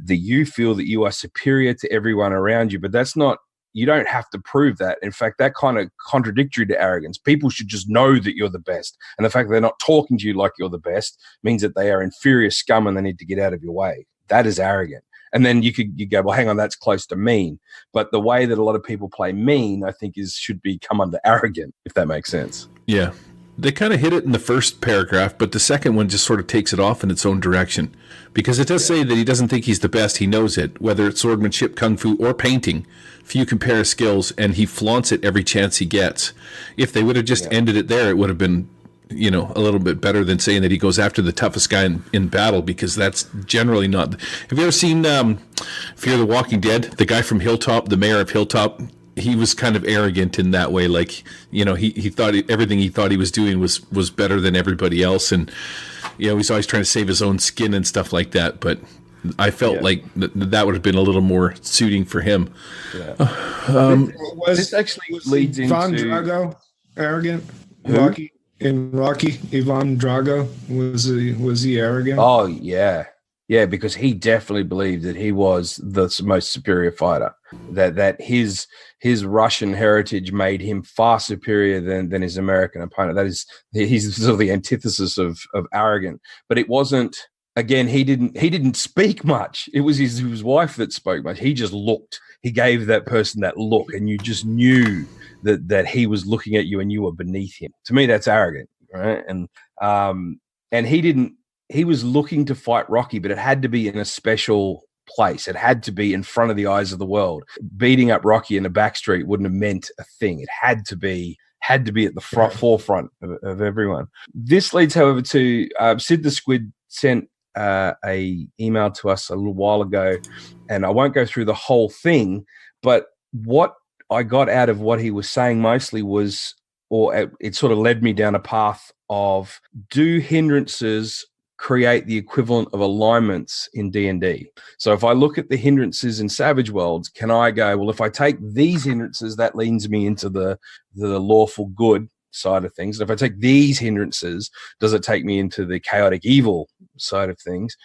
S6: you feel that you are superior to everyone around you, but that's not. You don't have to prove that. In fact, that kind of contradictory to arrogance. People should just know that you're the best. And the fact that they're not talking to you like you're the best means that they are inferior scum and they need to get out of your way. That is arrogant. And then you go, well, hang on, that's close to mean. But the way that a lot of people play mean, I think, should come under arrogant, if that makes sense.
S4: Yeah. They kind of hit it in the first paragraph, but the second one just sort of takes it off in its own direction. Because it does say that he doesn't think he's the best. He knows it, whether it's swordsmanship, kung fu, or painting. Few compare his skills, and he flaunts it every chance he gets. If they would have just ended it there, it would have been, a little bit better than saying that he goes after the toughest guy in battle, because that's generally not. Have you ever seen Fear the Walking Dead? The guy from Hilltop, the mayor of Hilltop, he was kind of arrogant in that way. Like, he thought everything he thought he was doing was better than everybody else. And, he's always trying to save his own skin and stuff like that. But I felt like that would have been a little more suiting for him.
S6: Yeah. This actually leads into
S5: Ivan Drago arrogant. Rocky, Ivan Drago, was he arrogant?
S6: Oh yeah. Yeah, because he definitely believed that he was the most superior fighter. That his Russian heritage made him far superior than his American opponent. He's sort of the antithesis of arrogant. But it wasn't. Again, he didn't speak much. It was his wife that spoke much. He just looked. He gave that person that look, and you just knew that he was looking at you and you were beneath him. To me, that's arrogant, right? And he didn't. He was looking to fight Rocky, but it had to be in a special place. It had to be in front of the eyes of the world. Beating up Rocky in a back street wouldn't have meant a thing. It had to be had to be at the forefront of everyone. This leads, however, to Sid the Squid sent a email to us a little while ago, and I won't go through the whole thing, but what I got out of what he was saying mostly was, or it sort of led me down a path of, do hindrances create the equivalent of alignments in D&D? So if I look at the hindrances in Savage Worlds, can I go, well, if I take these hindrances, that leads me into the lawful good side of things. And if I take these hindrances, does it take me into the chaotic evil side of things?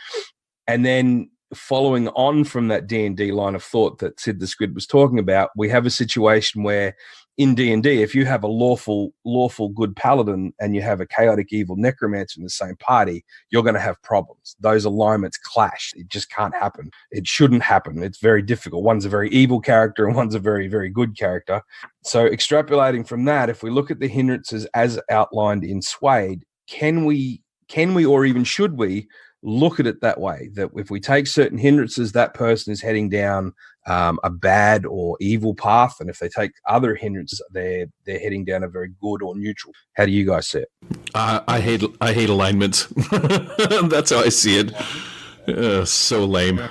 S6: And then following on from that D&D line of thought that Sid the Squid was talking about, we have a situation where in D&D, if you have a lawful good paladin and you have a chaotic evil necromancer in the same party, you're going to have problems. Those alignments clash. It just can't happen. It shouldn't happen. It's very difficult. One's a very evil character and one's a very, very good character. So extrapolating from that, if we look at the hindrances as outlined in Swade, can we or even should we look at it that way, that if we take certain hindrances, that person is heading down a bad or evil path, and if they take other hindrances, they're heading down a very good or neutral? How do you guys see it?
S4: I hate alignments. That's how I see it. So lame.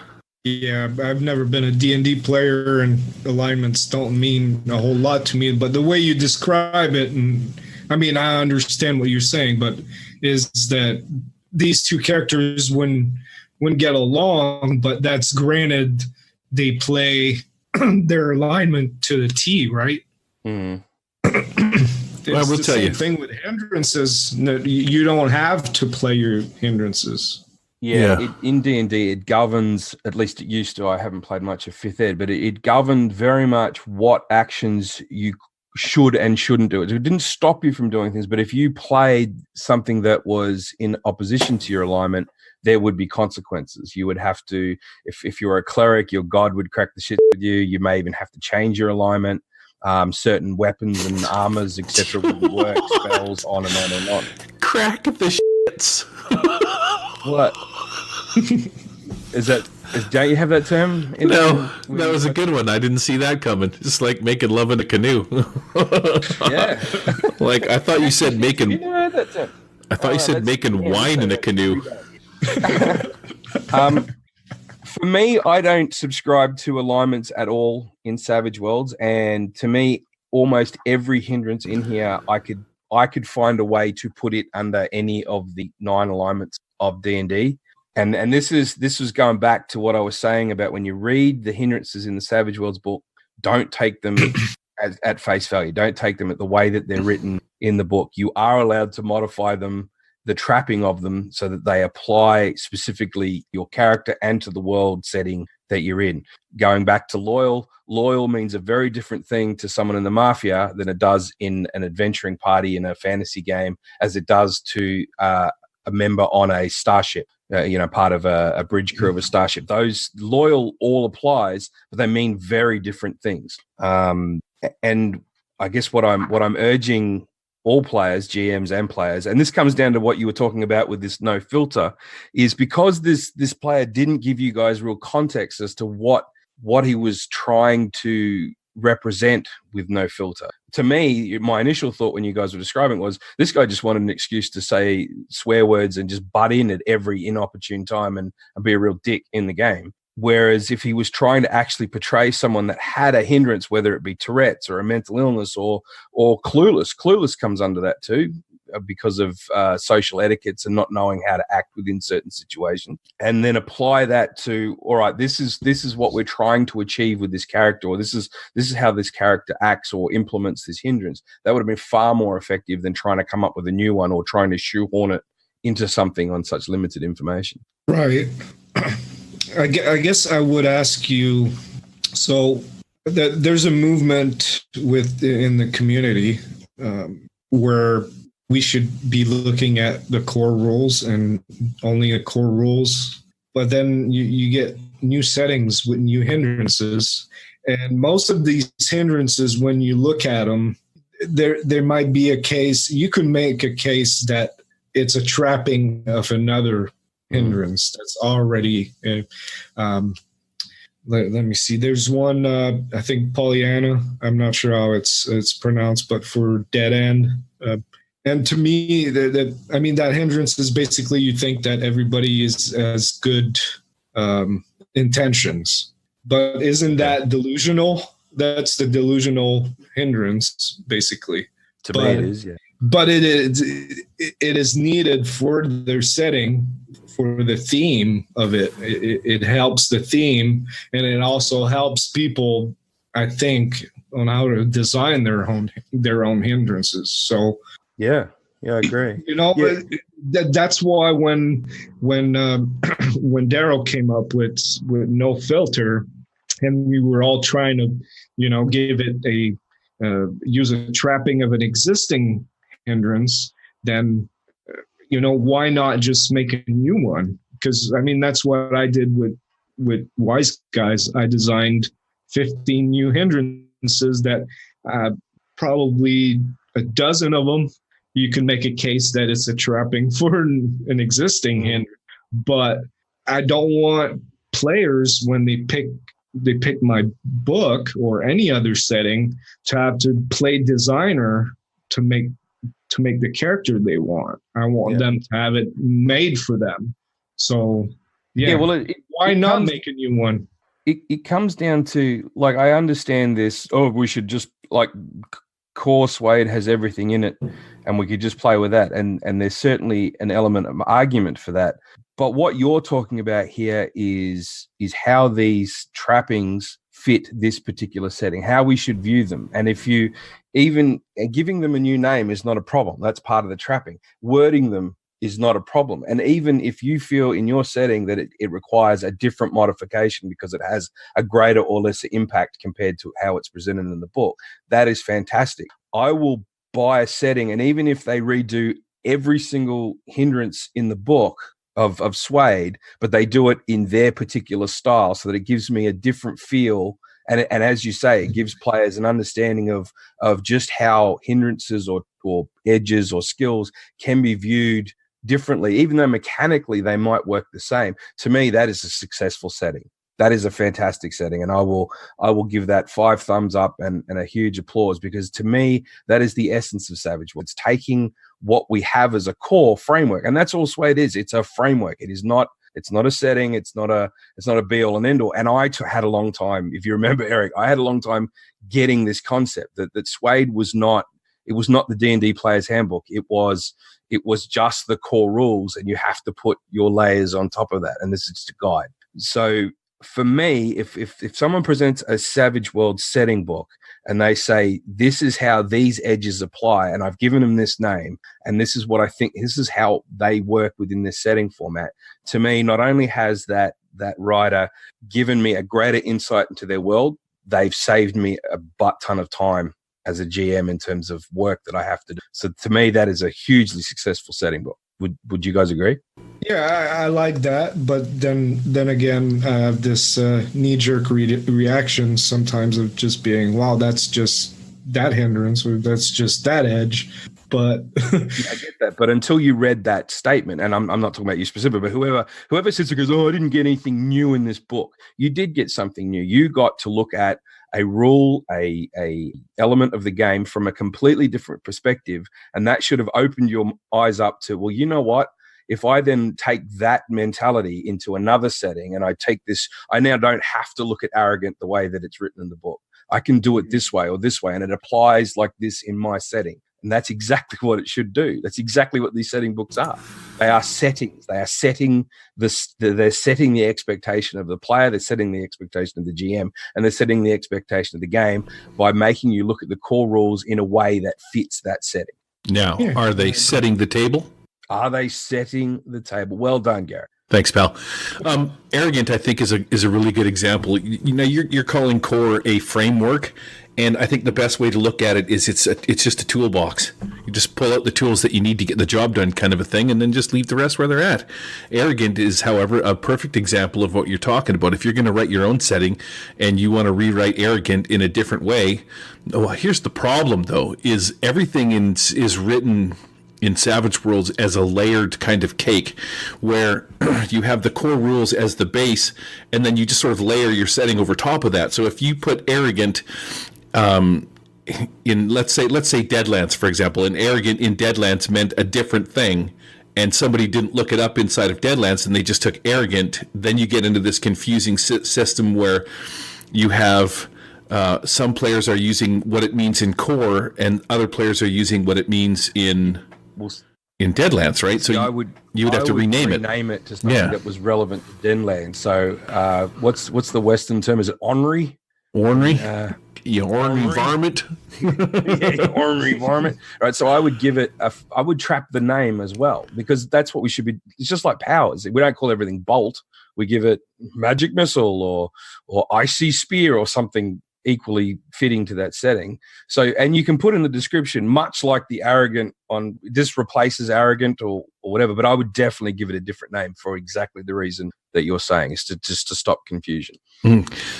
S5: Yeah, I've never been a D&D player, and alignments don't mean a whole lot to me, but the way you describe it, and I mean, I understand what you're saying, but is that these two characters wouldn't get along, but that's granted they play their alignment to the T, right?
S6: Mm.
S4: I will tell you.
S5: The same thing with hindrances. You don't have to play your hindrances.
S6: Yeah. In D&D, it governs, at least it used to, I haven't played much of 5th ed, but it governed very much what actions you should and shouldn't do. It didn't stop you from doing things, but if you played something that was in opposition to your alignment, there would be consequences. You would have to, if you were a cleric, your god would crack the shit with you. You may even have to change your alignment. Certain weapons and armors, etc., would work, spells, on and on and on.
S4: Crack the shits.
S6: What? Don't you have that term?
S4: No, that was a good one. I didn't see that coming. Just like making love in a canoe.
S6: Yeah.
S4: Like, I thought you said making...
S6: You never heard that term?
S4: I thought you said making wine in a canoe.
S6: For me, I don't subscribe to alignments at all in Savage Worlds, and to me, almost every hindrance in here, I could find a way to put it under any of the 9 alignments of D&D. And this was going back to what I was saying about when you read the hindrances in the Savage Worlds book, don't take them at face value. Don't take them at the way that they're written in the book. You are allowed to modify them, the trapping of them, so that they apply specifically your character and to the world setting that you're in. Going back to loyal means a very different thing to someone in the mafia than it does in an adventuring party in a fantasy game, as it does to a member on a starship. Part of a bridge crew of a starship. Those loyal all applies, but they mean very different things. And I guess what I'm urging all players, GMs and players, and this comes down to what you were talking about with this no filter, is because this player didn't give you guys real context as to what he was trying to represent with no filter. To me, my initial thought when you guys were describing it was, this guy just wanted an excuse to say swear words and just butt in at every inopportune time and be a real dick in the game. Whereas if he was trying to actually portray someone that had a hindrance, whether it be Tourette's or a mental illness or clueless comes under that too, because of social etiquettes and not knowing how to act within certain situations, and then apply that to, all right, this is what we're trying to achieve with this character, or this is how this character acts or implements this hindrance. That would have been far more effective than trying to come up with a new one or trying to shoehorn it into something on such limited information.
S5: Right. I guess I would ask you, so there's a movement in the community where we should be looking at the core rules and only the core rules, but then you get new settings with new hindrances. And most of these hindrances, when you look at them, there might be a case, you could make a case that it's a trapping of another hindrance that's already let me see. There's one, I think Pollyanna. I'm not sure how it's pronounced, but for dead end. And to me, that hindrance is basically you think that everybody has good intentions, but isn't that delusional? That's the delusional hindrance, basically.
S6: Me, it is, yeah.
S5: But it is needed for their setting, for the theme of it. It helps the theme, and it also helps people, I think, on how to design their own hindrances. So
S6: yeah, I agree.
S5: That's why when Daryl came up with No-Filter, and we were all trying to, give it use a trapping of an existing hindrance, then why not just make a new one? Because that's what I did with Wise Guys. I designed 15 new hindrances that probably a dozen of them you can make a case that it's a trapping for an existing hindrance. But I don't want players, when they pick my book or any other setting, to have to play designer to make the character they want. I want them to have it made for them. So why not make a new one?
S6: It comes down to, like, I understand this. Oh, we should just, like, core Suede has everything in it, and we could just play with that. And there's certainly an element of argument for that. But what you're talking about here is how these trappings fit this particular setting, how we should view them. And if you even giving them a new name is not a problem. That's part of the trapping. Wording them is not a problem. And even if you feel in your setting that it requires a different modification because it has a greater or lesser impact compared to how it's presented in the book, that is fantastic. I will buy a setting, and even if they redo every single hindrance in the book of Suede, but they do it in their particular style so that it gives me a different feel. And as you say, it gives players an understanding of just how hindrances or edges or skills can be viewed differently, even though mechanically they might work the same. To me, that is a successful setting. That is a fantastic setting, and I will give that 5 thumbs up and a huge applause, because to me, that is the essence of Savage Worlds. It's taking what we have as a core framework, and that's all Suede is. It's a framework. It is not. It's not a setting. It's not a be all and end all. And I had a long time. If you remember, Eric, I had a long time getting this concept that Suede was not. It was not the D&D Player's Handbook. It was just the core rules, and you have to put your layers on top of that. And this is just a guide. So for me, if someone presents a Savage Worlds setting book and they say, this is how these edges apply, and I've given them this name, and this is what I think, this is how they work within this setting format, to me, not only has that writer given me a greater insight into their world, they've saved me a butt ton of time as a GM in terms of work that I have to do. So to me, that is a hugely successful setting book. Would you guys agree?
S5: Yeah, I like that, but then again, I have this knee-jerk reaction sometimes of just being, wow, that's just that hindrance, or that's just that edge. But
S6: yeah, I get that. But until you read that statement, and I'm not talking about you specifically, but whoever sits there goes, oh, I didn't get anything new in this book. You did get something new. You got to look at a rule, a element of the game from a completely different perspective, and that should have opened your eyes up to, well, you know what? If I then take that mentality into another setting and I take this, I now don't have to look at arrogant the way that it's written in the book. I can do it this way or this way, and it applies like this in my setting. And that's exactly what it should do. That's exactly what these setting books are. They are settings. They are setting they're setting the expectation of the player. They're setting the expectation of the GM, and they're setting the expectation of the game by making you look at the core rules in a way that fits that setting.
S4: Now, are they setting the table?
S6: Are they setting the table? Well done, Garrett.
S4: Thanks, pal. Arrogant, I think, is a really good example. You know, you're calling core a framework, and I think the best way to look at it is it's just a toolbox. You just pull out the tools that you need to get the job done, kind of a thing, and then just leave the rest where they're at. Arrogant is, however, a perfect example of what you're talking about. If you're going to write your own setting and you want to rewrite Arrogant in a different way, well, here's the problem, though, is everything is written in Savage Worlds as a layered kind of cake, where you have the core rules as the base, and then you just sort of layer your setting over top of that. So if you put arrogant in, let's say Deadlands, for example, and arrogant in Deadlands meant a different thing, and somebody didn't look it up inside of Deadlands and they just took arrogant, then you get into this confusing system where you have some players are using what it means in core, and other players are using what it means in Deadlands, right? So you would have to rename it.
S6: Rename it to something that was relevant to Deadlands. So what's the Western term? Is it ornery?
S4: Ornery? Ornery varmint.
S6: Ornery varmint. Right. So I would give it I would trap the name as well, because that's what we should be. It's just like powers. We don't call everything bolt. We give it magic missile or icy spear or something equally fitting to that setting. So, and you can put in the description, much like the arrogant on this replaces arrogant or whatever, but I would definitely give it a different name for exactly the reason that you're saying, is to stop confusion.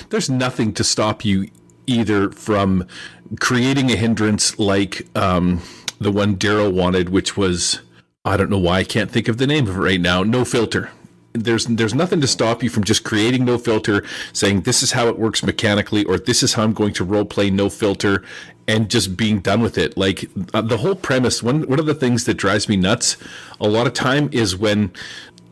S4: There's nothing to stop you either from creating a hindrance like the one Daryl wanted, which was, I don't know why I can't think of the name of it right now, No-Filter. There's nothing to stop you from just creating No-Filter, saying this is how it works mechanically, or this is how I'm going to roleplay No-Filter, and just being done with it. Like the whole premise, one of the things that drives me nuts a lot of time is when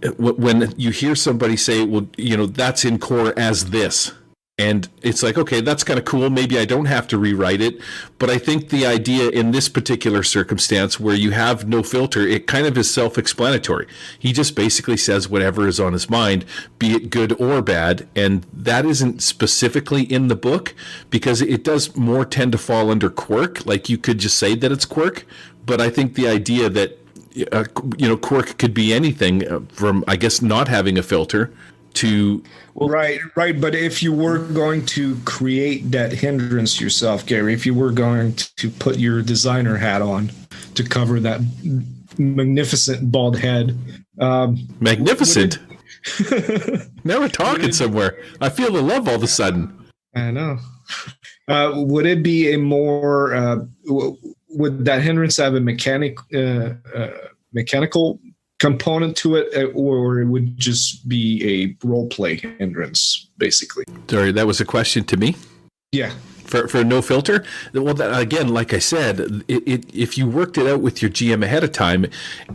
S4: you hear somebody say, well, that's in core as this. And it's like, okay, that's kind of cool. Maybe I don't have to rewrite it. But I think the idea in this particular circumstance where you have no filter, it kind of is self-explanatory. He just basically says whatever is on his mind, be it good or bad. And that isn't specifically in the book, because it does more tend to fall under quirk. Like you could just say that it's quirk. But I think the idea that, quirk could be anything from, I guess, not having a filter to...
S5: Right. But if you were going to create that hindrance yourself, Gary, if you were going to put your designer hat on to cover that magnificent bald head.
S4: Magnificent? Now we're talking somewhere. I feel the love all of a sudden.
S5: I know. Would it be a more... would that hindrance have a mechanical component to it, or it would just be a role play hindrance, basically?
S4: Sorry, that was a question to me?
S5: Yeah.
S4: For no filter? Well, that, again, like I said, if you worked it out with your GM ahead of time,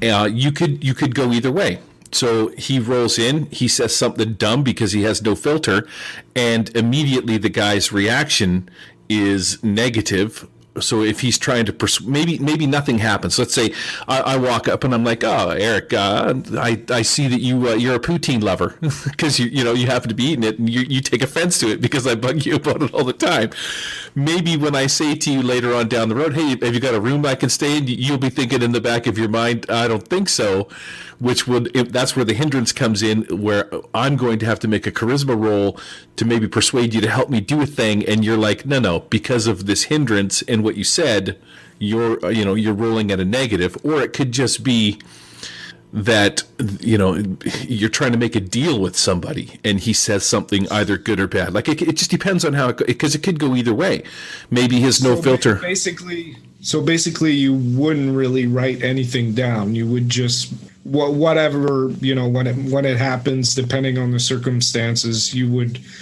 S4: you could go either way. So he rolls in, he says something dumb because he has no filter, and immediately the guy's reaction is negative. So if he's trying to maybe nothing happens. Let's say I walk up and I'm like, "Oh, Eric, I see that you're a poutine lover because you happen to be eating it, and you take offense to it because I bug you about it all the time." Maybe when I say to you later on down the road, "Hey, have you got a room I can stay in?" You'll be thinking in the back of your mind, "I don't think so," that's where the hindrance comes in, where I'm going to have to make a charisma roll to maybe persuade you to help me do a thing, and you're like, no, because of this hindrance and what you said, you're rolling at a negative. Or it could just be that you're trying to make a deal with somebody and he says something either good or bad. Like it just depends on how, because it could go either way. Maybe his no filter.
S5: Basically, you wouldn't really write anything down. You would just whatever when it happens, depending on the circumstances.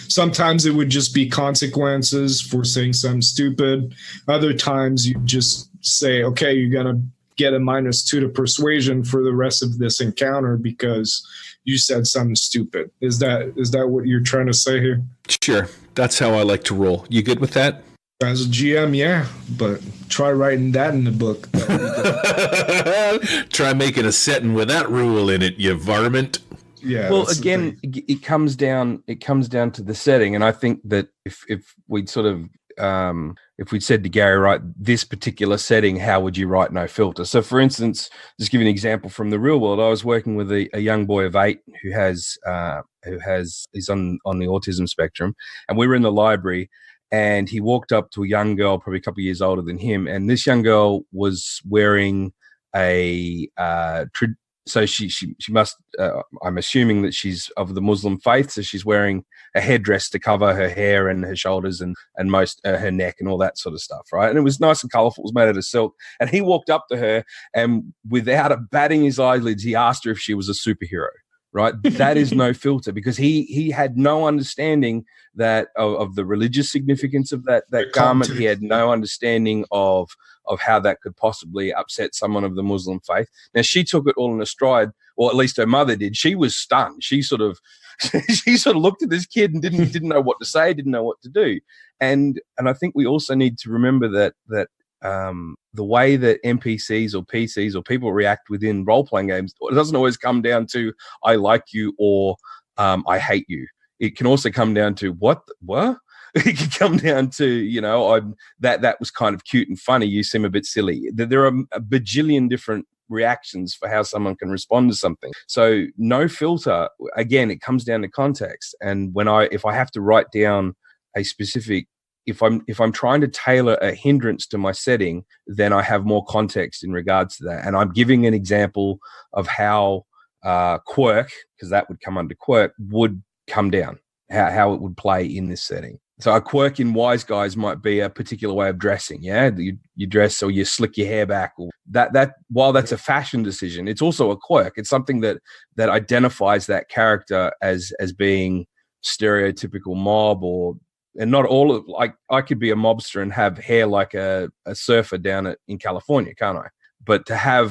S5: Sometimes it would just be consequences for saying something stupid. Other times you just say, okay, you're gonna get a -2 to persuasion for the rest of this encounter because you said something stupid. Is that what you're trying to say here?
S4: Sure. That's how I like to roll. You good with that?
S5: As a GM, yeah, but try writing that in the book.
S6: Try making a setting with that rule in it, you varmint.
S5: Yeah.
S6: Well, again, it comes down to the setting, and I think that if we'd sort of if we'd said to Gary, right, this particular setting, how would you write no filter? So, for instance, just give you an example from the real world. I was working with a young boy of 8 who is on the autism spectrum, and we were in the library. And he walked up to a young girl, probably a couple of years older than him. And this young girl was wearing a so she must. I'm assuming that she's of the Muslim faith, so she's wearing a headdress to cover her hair and her shoulders and most her neck and all that sort of stuff, right? And it was nice and colourful. It was made out of silk. And he walked up to her and, without batting his eyelids, he asked her if she was a superhero. Right, that is no filter, because he had no understanding that of the religious significance of that garment. He had no understanding of how that could possibly upset someone of the Muslim faith. Now, she took it all in a stride, or at least her mother did. She was stunned. She sort of looked at this kid and didn't know what to say, didn't know what to do. And I think we also need to remember that the way that NPCs or PCs or people react within role-playing games, it doesn't always come down to I like you or I hate you. It can also come down to what? It can come down to, that was kind of cute and funny. You seem a bit silly. There are a bajillion different reactions for how someone can respond to something. So no filter, again, it comes down to context. And if I have to write down a specific, if I'm trying to tailor a hindrance to my setting, then I have more context in regards to that. And I'm giving an example of how quirk, because that would come under quirk, would come down, how it would play in this setting. So a quirk in Wise Guys might be a particular way of dressing. Yeah, you dress or you slick your hair back, or that. While that's a fashion decision, it's also a quirk. It's something that identifies that character as being stereotypical mob, and not all of, like, I could be a mobster and have hair like a surfer down in California, can't I? But to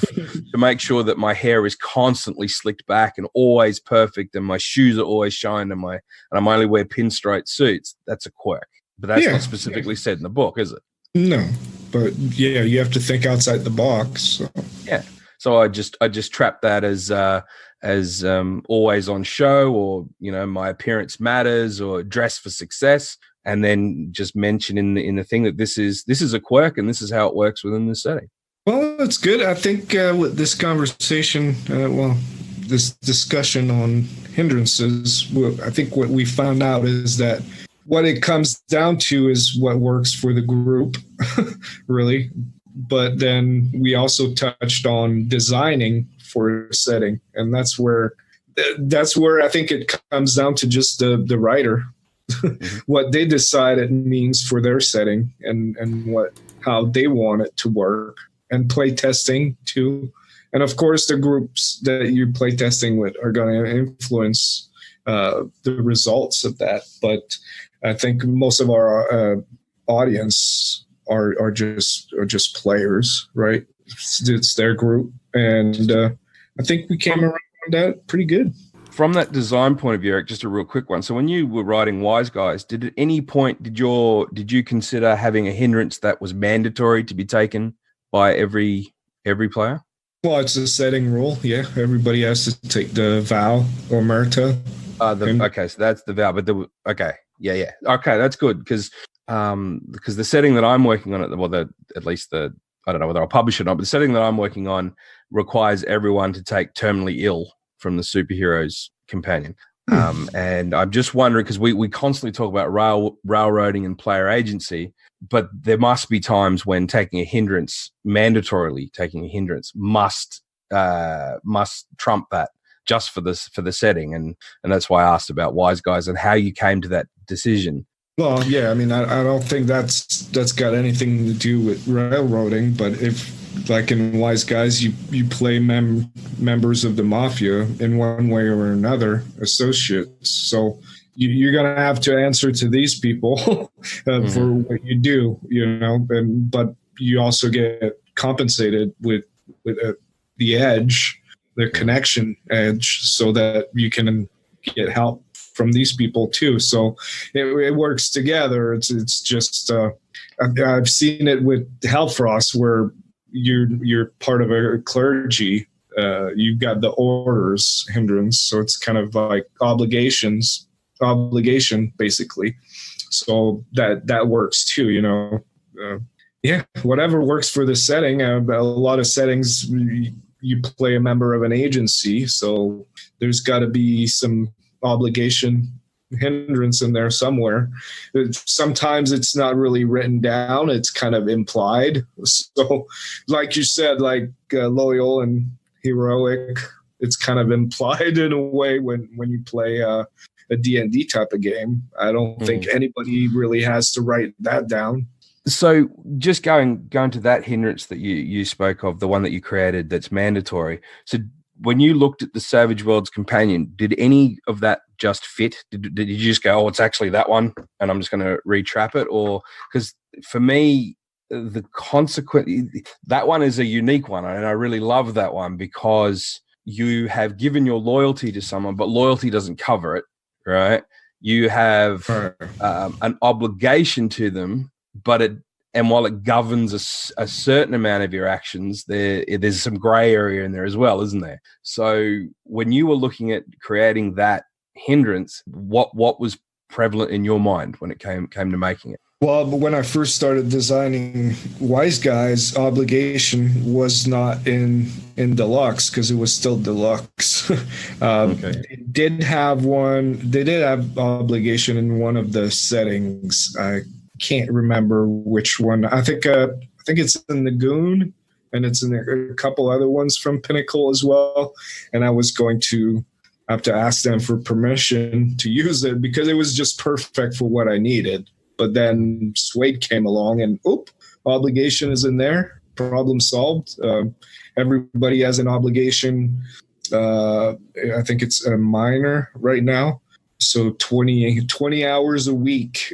S6: make sure that my hair is constantly slicked back and always perfect, and my shoes are always shined, and I'm only wear pinstripe suits, that's a quirk. But that's not specifically said in the book, is it? No, but yeah, you have to think outside the box. So. Yeah. So I just trap that as always on show, or my appearance matters, or dress for success, and then just mention in the thing that this is a quirk and this is how it works within the setting. Well, that's good. I think with this conversation, this discussion on hindrances, I think what we found out is that what it comes down to is what works for the group, really. But then we also touched on designing for a setting, and that's where I think it comes down to just the writer, what they decide it means for their setting, and how they want it to work, and play testing too. And of course, the groups that you play testing with are going to influence the results of that. But I think most of our audience are just players, right? It's their group, and I think we came around that pretty good. From that design point of view, Eric, just a real quick one. So when you were writing Wise Guys, did at any point did you consider having a hindrance that was mandatory to be taken by every player? Well, it's a setting rule. Yeah, everybody has to take the vow or merta. Okay, so that's the vow. But okay, yeah. Okay, that's good because the setting that I'm working on, I don't know whether I'll publish it or not, but the setting that I'm working on requires everyone to take terminally ill from the superhero's companion. And I'm just wondering, because we constantly talk about railroading and player agency, but there must be times when mandatorily taking a hindrance must trump that just for the setting. And that's why I asked about Wise Guys and how you came to that decision. Well, yeah, I mean, I don't think that's got anything to do with railroading, but if, like in Wise Guys, you play members of the mafia in one way or another, associates. So you're going to have to answer to these people for what you do, but you also get compensated with the edge, the connection edge, so that you can get help from these people too. So it works together. It's just I've seen it with Hellfrost, where you're part of a clergy. You've got the orders hindrance, so it's kind of like obligation basically. So that works too. Whatever works for the setting. A lot of settings you play a member of an agency, so there's got to be some obligation hindrance in there somewhere. Sometimes it's not really written down, it's kind of implied. So like you said, like loyal and heroic,
S5: it's kind of implied in a way when you play a D&D type of game. I don't think anybody really has to write that down.
S6: So just going to that hindrance that you spoke of, the one that you created that's mandatory. So when you looked at the Savage Worlds companion, did any of that just fit? Did you just go, oh, it's actually that one, and I'm just going to retrap it? Or because for me, the consequence, that one is a unique one, and I really love that one because you have given your loyalty to someone, but loyalty doesn't cover it, right? You have an obligation to them, but while it governs a certain amount of your actions, there's some gray area in there as well, isn't there? So when you were looking at creating that hindrance, what was prevalent in your mind when it came to making it?
S5: Well, but when I first started designing Wise Guys, obligation was not in deluxe because it was still deluxe. It did have one. They did have obligation in one of the settings. I can't remember which one. I think it's in the Goon, and it's in a couple other ones from Pinnacle as well. And I was going to have to ask them for permission to use it because it was just perfect for what I needed. But then Suede came along and obligation is in there. Problem solved. Everybody has an obligation. I think it's a minor right now. So 20 hours a week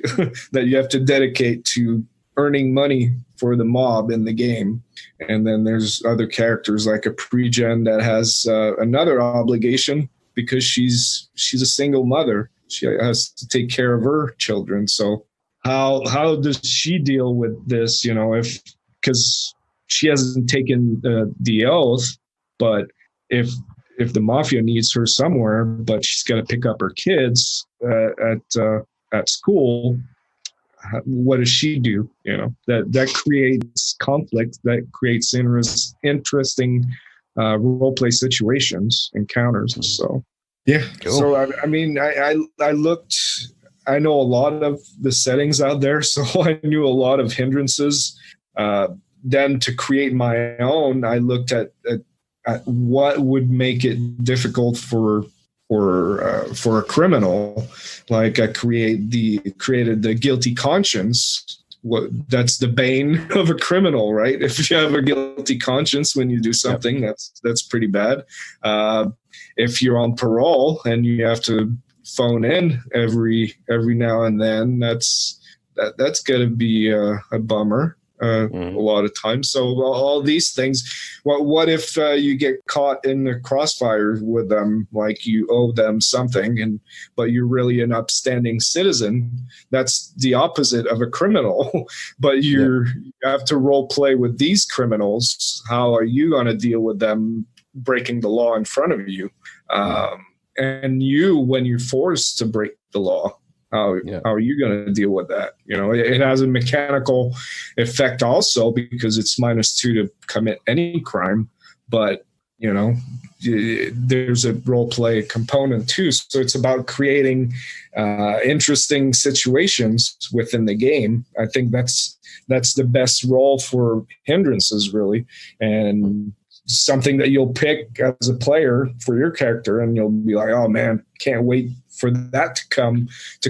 S5: that you have to dedicate to earning money for the mob in the game. And then there's other characters like a pre-gen that has another obligation because she's a single mother. She has to take care of her children. So how does she deal with this? Because she hasn't taken the oath, but if the mafia needs her somewhere, but she's got to pick up her kids at school, what does she do? That creates conflict, that creates interesting role play situations, encounters. So yeah. Cool. So I looked. I know a lot of the settings out there, so I knew a lot of hindrances. Then to create my own, I looked at what would make it difficult for a criminal. Like I created the guilty conscience. That's the bane of a criminal, right? If you have a guilty conscience when you do something, that's pretty bad. If you're on parole and you have to phone in every now and then, that's going to be a bummer. A lot of times. So all these things, what if you get caught in the crossfire with them, like you owe them something, but you're really an upstanding citizen? That's the opposite of a criminal. But you have to role play with these criminals. How are you going to deal with them breaking the law in front of you? And you, when you're forced to break the law, how are you going to deal with that? It has a mechanical effect also because it's -2 to commit any crime, but there's a role play component too. So it's about creating interesting situations within the game. I think that's the best role for hindrances, really, and something that you'll pick as a player for your character, and you'll be like, oh man, can't wait for that to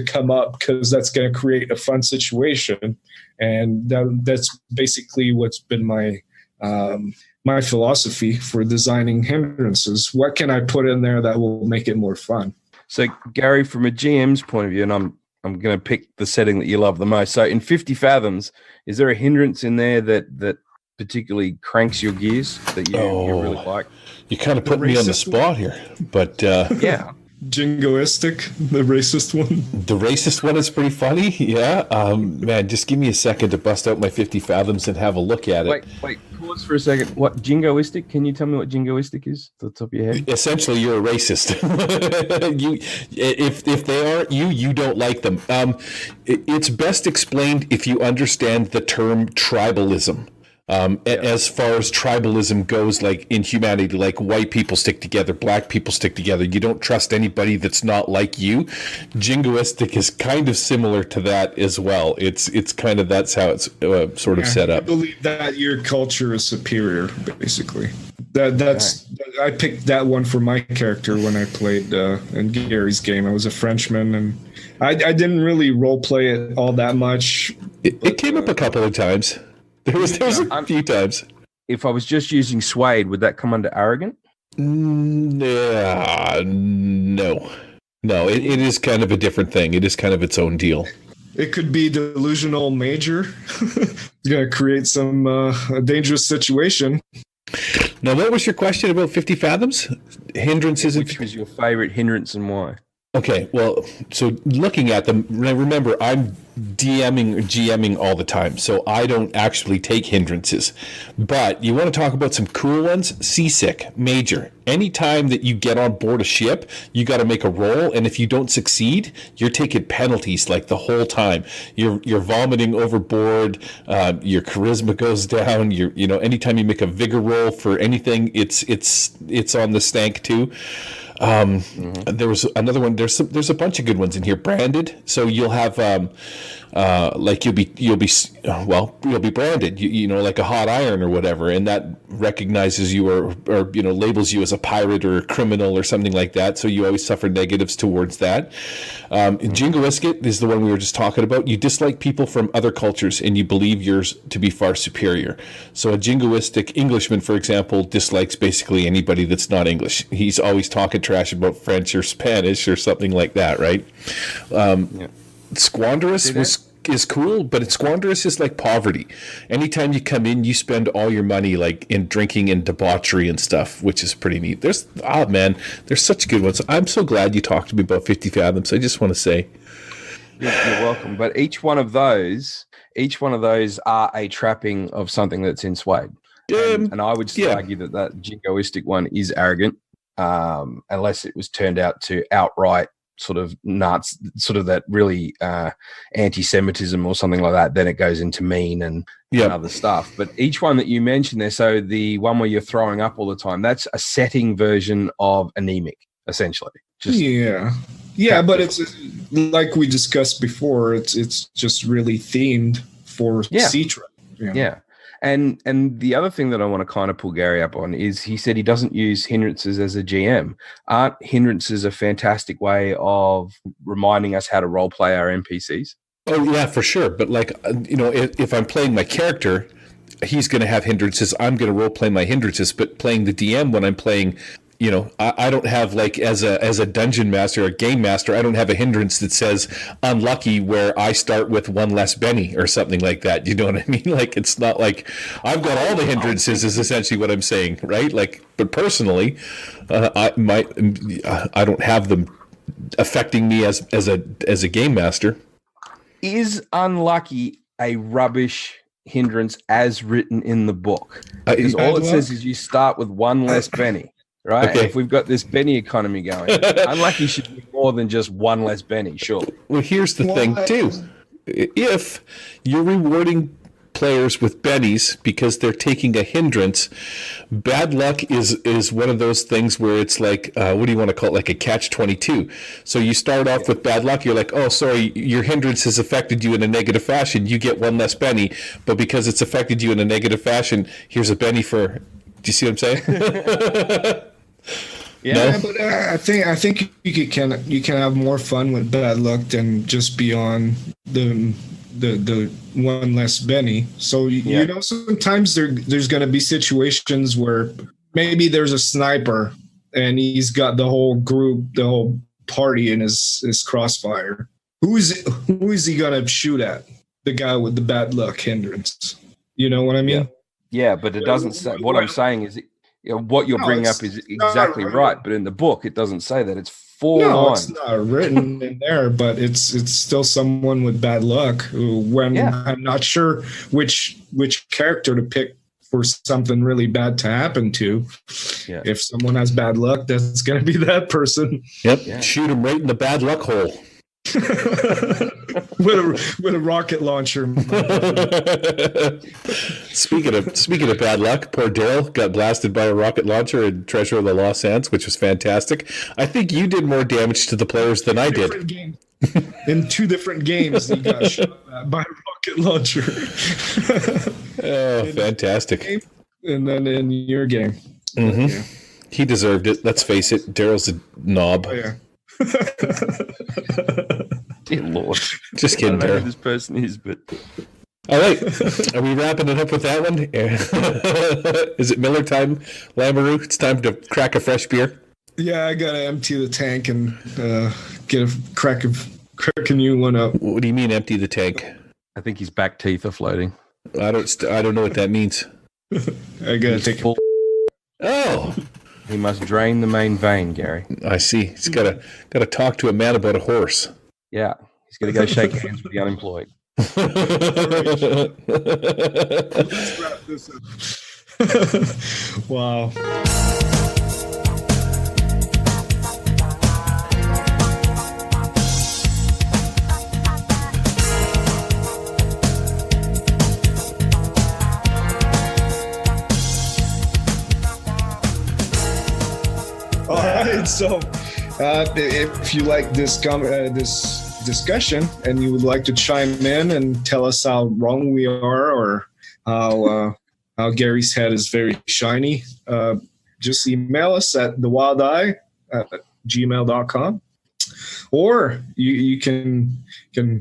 S5: come up because that's going to create a fun situation. And that's basically what's been my philosophy for designing hindrances. What can I put in there that will make it more fun?
S6: So Gary, from a GM's point of view, and I'm going to pick the setting that you love the most. So in 50 Fathoms, is there a hindrance in there that particularly cranks your gears that you really like?
S4: You kind of put me on the spot here, but
S6: yeah.
S5: Jingoistic, the racist one.
S4: The racist one is pretty funny, yeah. Man, just give me a second to bust out my 50 Fathoms and have a look at it.
S6: Wait, pause for a second. What, jingoistic? Can you tell me what jingoistic is at the top of your head?
S4: Essentially, you're a racist. If they are you don't like them. It's best explained if you understand the term tribalism. As far as tribalism goes, like in humanity, like white people stick together, black people stick together. You don't trust anybody that's not like you. Jingoistic is kind of similar to that as well. It's kind of, that's how it's sort of set up.
S5: I believe that your culture is superior, basically. That's I picked that one for my character when I played in Gary's game. I was a Frenchman, and I didn't really role play it all that much.
S4: It came up a couple of times. There was a few times.
S6: If I was just using Suede, would that come under arrogant?
S4: No, it is kind of a different thing. It is kind of its own deal.
S5: It could be delusional major. It's going to create some a dangerous situation.
S4: Now, what was your question about 50 Fathoms? Hindrances?
S6: Which was your favorite hindrance and why?
S4: Okay, well, so looking at them, remember, I'm DMing or GMing all the time, so I don't actually take hindrances. But you want to talk about some cool ones? Seasick, major. Anytime that you get on board a ship, you got to make a roll, and if you don't succeed, you're taking penalties like the whole time. You're vomiting overboard. Your charisma goes down. Anytime you make a vigor roll for anything, it's on the stank too. There was another one. There's a bunch of good ones in here. Branded, so you'll have you'll be branded, like a hot iron or whatever, and that recognizes you or labels you as a pirate or a criminal or something like that. So you always suffer negatives towards that. Jingoistic is the one we were just talking about. You dislike people from other cultures and you believe yours to be far superior. So a jingoistic Englishman, for example, dislikes basically anybody that's not English. He's always talking trash about French or Spanish or something like that, right? Squanderous is cool, but squanderous is like poverty. Anytime you come in, you spend all your money like in drinking and debauchery and stuff, which is pretty neat. There's such good ones. I'm so glad you talked to me about 50 Fathoms. I just want to say
S6: you're welcome. But each one of those are a trapping of something that's in Suede. And I would still argue that jingoistic one is arrogant, unless it was turned out to outright sort of nuts, sort of that really anti-Semitism or something like that. Then it goes into mean and other stuff. But each one that you mentioned there, so the one where you're throwing up all the time, that's a setting version of anemic, essentially.
S5: But it's like we discussed before. It's just really themed for Citra.
S6: Yeah. And the other thing that I want to kind of pull Gary up on is he said he doesn't use hindrances as a GM. Aren't hindrances a fantastic way of reminding us how to role play our NPCs?
S4: Oh, yeah, for sure. But if I'm playing my character, he's going to have hindrances. I'm going to role play my hindrances. But playing the DM when I'm playing, I don't have like as a dungeon master or a game master, I don't have a hindrance that says unlucky where I start with one less Benny or something like that. You know what I mean? Like, it's not like I've got all the hindrances is essentially what I'm saying, right? Like, but personally, I don't have them affecting me as a game master.
S6: Is unlucky a rubbish hindrance as written in the book? Because all it says is you start with one less Benny. Right?
S4: Okay.
S6: If we've got this Benny economy going, unlucky should be more than just one less Benny, sure.
S4: Well, here's the thing, too. If you're rewarding players with bennies because they're taking a hindrance, bad luck is one of those things where it's like, what do you want to call it, like a catch-22. So you start off with bad luck, you're like, oh, sorry, your hindrance has affected you in a negative fashion, you get one less Benny, but because it's affected you in a negative fashion, here's a Benny for... Do you see what I'm saying?
S5: But I think you can have more fun with bad luck than just beyond the one less Benny. So sometimes there's going to be situations where maybe there's a sniper and he's got the whole group, the whole party in his crossfire. Who is he going to shoot at? The guy with the bad luck hindrance. You know what I mean?
S6: Yeah, but it doesn't say. What I'm saying is, what you're bringing up is exactly right. But in the book, it doesn't say that. It's full on.
S5: No, it's not written in there, but it's still someone with bad luck. When I'm not sure which character to pick for something really bad to happen to. Yeah. If someone has bad luck, that's going to be that person.
S4: Yep. Yeah. Shoot him right in the bad luck hole.
S5: with a rocket launcher.
S4: Speaking of bad luck, poor Daryl got blasted by a rocket launcher in Treasure of the Lost Sands, which was fantastic. I think you did more damage to the players than I did.
S5: In 2 different games, he got shot by a rocket launcher.
S4: Oh, fantastic!
S5: And then in your game.
S4: Mm-hmm. He deserved it. Let's face it. Daryl's a knob.
S5: Oh, yeah.
S6: Dear Lord.
S4: Just kidding,
S6: I don't know
S4: Daryl.
S6: who this person is, but
S4: All right. Are we wrapping it up with that one? Is it Miller time, Lamoureux? It's time to crack a fresh beer.
S5: Yeah, I gotta empty the tank and get a crack a new one up.
S4: What do you mean empty the tank?
S6: I think his back teeth are floating.
S4: I don't know what that means.
S5: I gotta take
S6: full.
S4: Oh,
S6: He must drain the main vein, Gary.
S4: I see. He's got to talk to a man about a horse.
S6: Yeah, he's going to go shake hands with the unemployed.
S5: Let's wrap this up. Wow. All right, so if you like this this discussion and you would like to chime in and tell us how wrong we are or how Gary's head is very shiny, just email us at thewildeye@gmail.com, or you can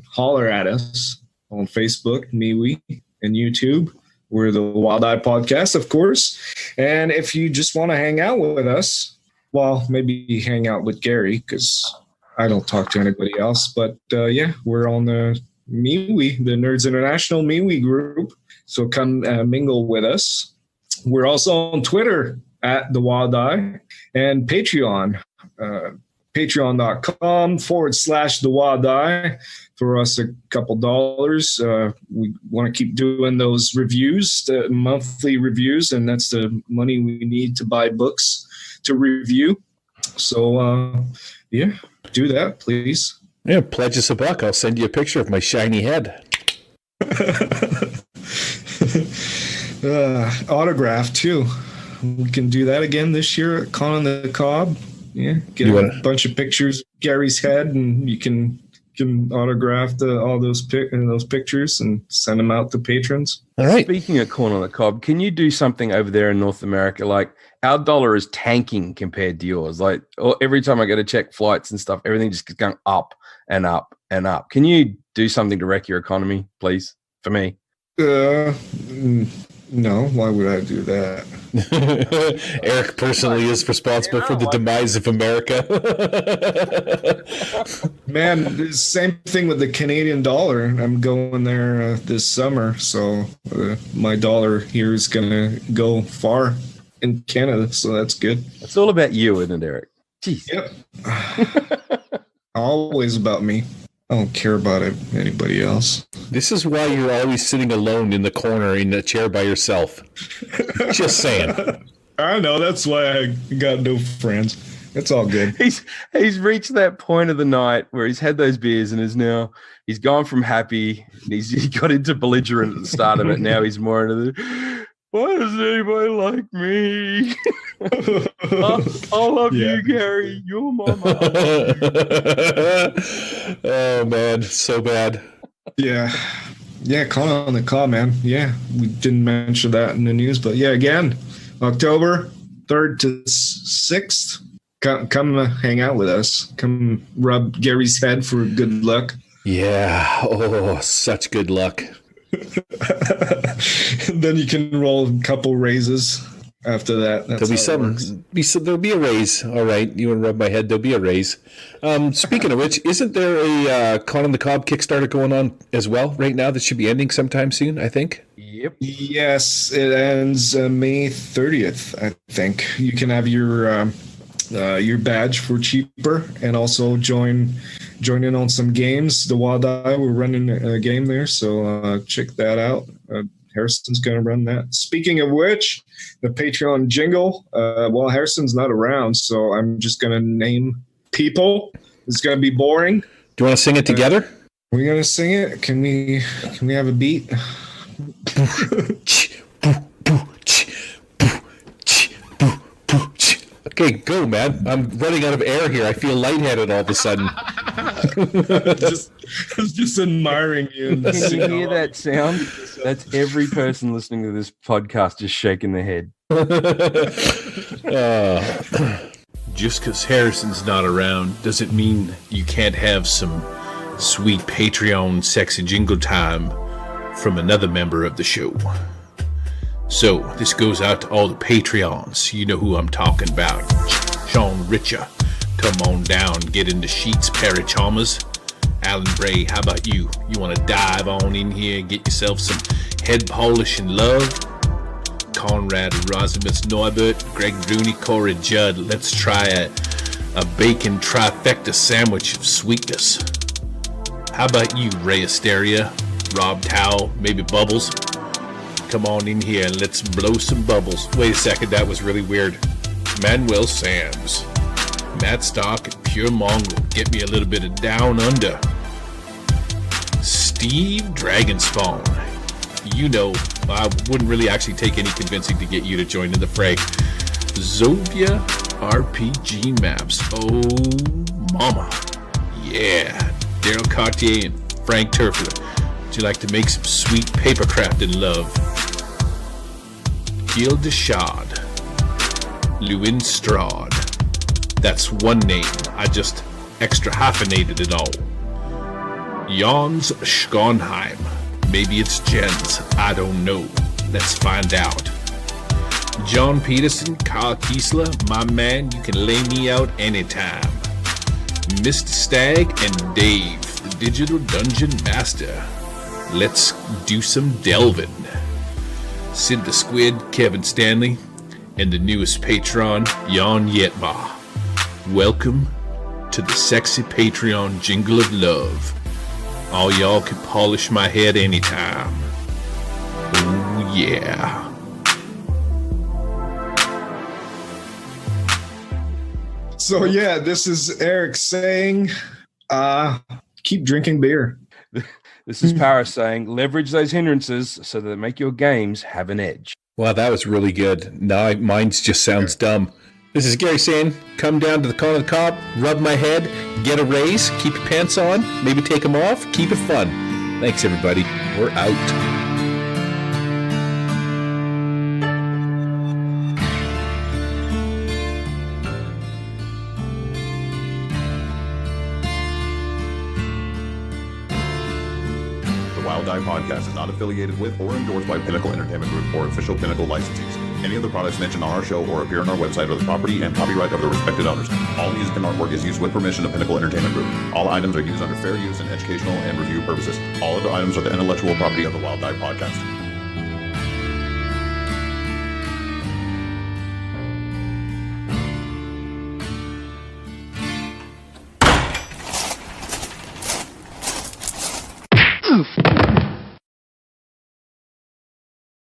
S5: holler at us on Facebook, MeWe, and YouTube. We're the Wild Eye Podcast, of course. And if you just want to hang out with us, well, maybe hang out with Gary because I don't talk to anybody else. But yeah, we're on the MeWe, the Nerds International MeWe group. So come mingle with us. We're also on Twitter at The Wild Eye and Patreon, patreon.com/The Wild Eye. For us, a couple dollars. We want to keep doing those reviews, the monthly reviews, and that's the money we need to buy books to review. So, yeah, do that, please.
S4: Yeah, pledge us $1. I'll send you a picture of my shiny head.
S5: Autograph, too. We can do that again this year at Con on the Cob. Yeah, get a bunch of pictures of Gary's head, and you can autograph all those pictures and send them out to patrons.
S4: All right.
S6: Speaking of corn on the cob, can you do something over there in North America? Like our dollar is tanking compared to yours. Like every time I go to check flights and stuff, everything just keeps going up and up and up. Can you do something to wreck your economy, please, for me?
S5: No, why would I do that?
S4: Eric personally is responsible for the demise of America.
S5: Man, the same thing with the Canadian dollar. I'm going there this summer, so my dollar here is going to go far in Canada, so that's good.
S6: It's all about you, isn't it, Eric? Jeez.
S5: Yep. Always about me. I don't care about anybody else.
S4: This is why you're always sitting alone in the corner in the chair by yourself. Just saying.
S5: I know. That's why I got no friends. It's all good.
S6: He's reached that point of the night where he's had those beers and he's gone from happy. And he got into belligerent at the start of it. Now he's more into the, why doesn't anybody like me? I love you, Gary. You're my mom.
S4: Oh, man. So bad.
S5: Yeah. Yeah, Con on the Cob, man. Yeah, we didn't mention that in the news. But yeah, again, October 3rd to 6th. Come hang out with us. Come rub Gary's head for good luck.
S4: Yeah. Oh, such good luck.
S5: Then you can roll a couple raises after that. That's
S4: there'll be a raise. All right. You want to rub my head? There'll be a raise. Speaking of which, isn't there a Con on the Cob Kickstarter going on as well right now that should be ending sometime soon, I think?
S6: Yep.
S5: Yes, it ends May 30th, I think. You can have your badge for cheaper and also join in on some games. The Wild Eye, we're running a game there, so check that out. Harrison's going to run that. Speaking of which, the Patreon jingle, well, Harrison's not around, so I'm just going to name people. It's going to be boring.
S4: Do you want to sing it together?
S5: We're going to sing it. Can we have a beat?
S4: Okay, go, man. I'm running out of air here. I feel lightheaded all of a sudden.
S5: just admiring you.
S6: Can you hear that sound? That's every person listening to this podcast just shaking their head.
S4: Just because Harrison's not around doesn't mean you can't have some sweet Patreon sexy jingle time from another member of the show. So, this goes out to all the Patreons. You know who I'm talking about. Sean Richer, come on down, get into sheets, Parachalmers. Alan Bray, how about you? You want to dive on in here and get yourself some head polish and love? Conrad Rosimus Norbert, Greg Bruni, Corey Judd. Let's try a bacon trifecta sandwich of sweetness. How about you, Ray Asteria, Rob Towell, maybe Bubbles? Come on in here and let's blow some bubbles. Wait a second, that was really weird. Manuel Sands, Matt Stock, and Pure Mongrel. Get me a little bit of Down Under. Steve Dragonspawn. You know, I wouldn't really actually take any convincing to get you to join in the fray. Zovia RPG Maps. Oh, mama. Yeah. Daryl Cartier and Frank Turfler. Would you like to make some sweet papercraft in love? Gil Deshard. Lewin Strad. That's one name. I just extra hyphenated it all. Jans Schonheim. Maybe it's Jens. I don't know. Let's find out. John Peterson, Kyle Kiesler, my man, you can lay me out anytime. Mr. Stag and Dave, the Digital Dungeon Master. Let's do some delving. Sid the Squid, Kevin Stanley, and the newest patron, Jan Yetma. Welcome to the sexy Patreon jingle of love. All y'all can polish my head anytime. Oh yeah.
S5: So yeah, this is Eric saying, keep drinking beer.
S6: This is Paris saying, leverage those hindrances so that they make your games have an edge.
S4: Wow, that was really good. Now mine just sounds dumb. This is Gary saying, come down to the corner of the cob, rub my head, get a raise, keep your pants on, maybe take them off, keep it fun. Thanks, everybody. We're out.
S3: Wild Die Podcast is not affiliated with or endorsed by Pinnacle Entertainment Group or official Pinnacle licensees. Any of the products mentioned on our show or appear on our website are the property and copyright of their respected owners. All music and artwork is used with permission of Pinnacle Entertainment Group. All items are used under fair use and educational and review purposes. All other items are the intellectual property of the Wild Die Podcast.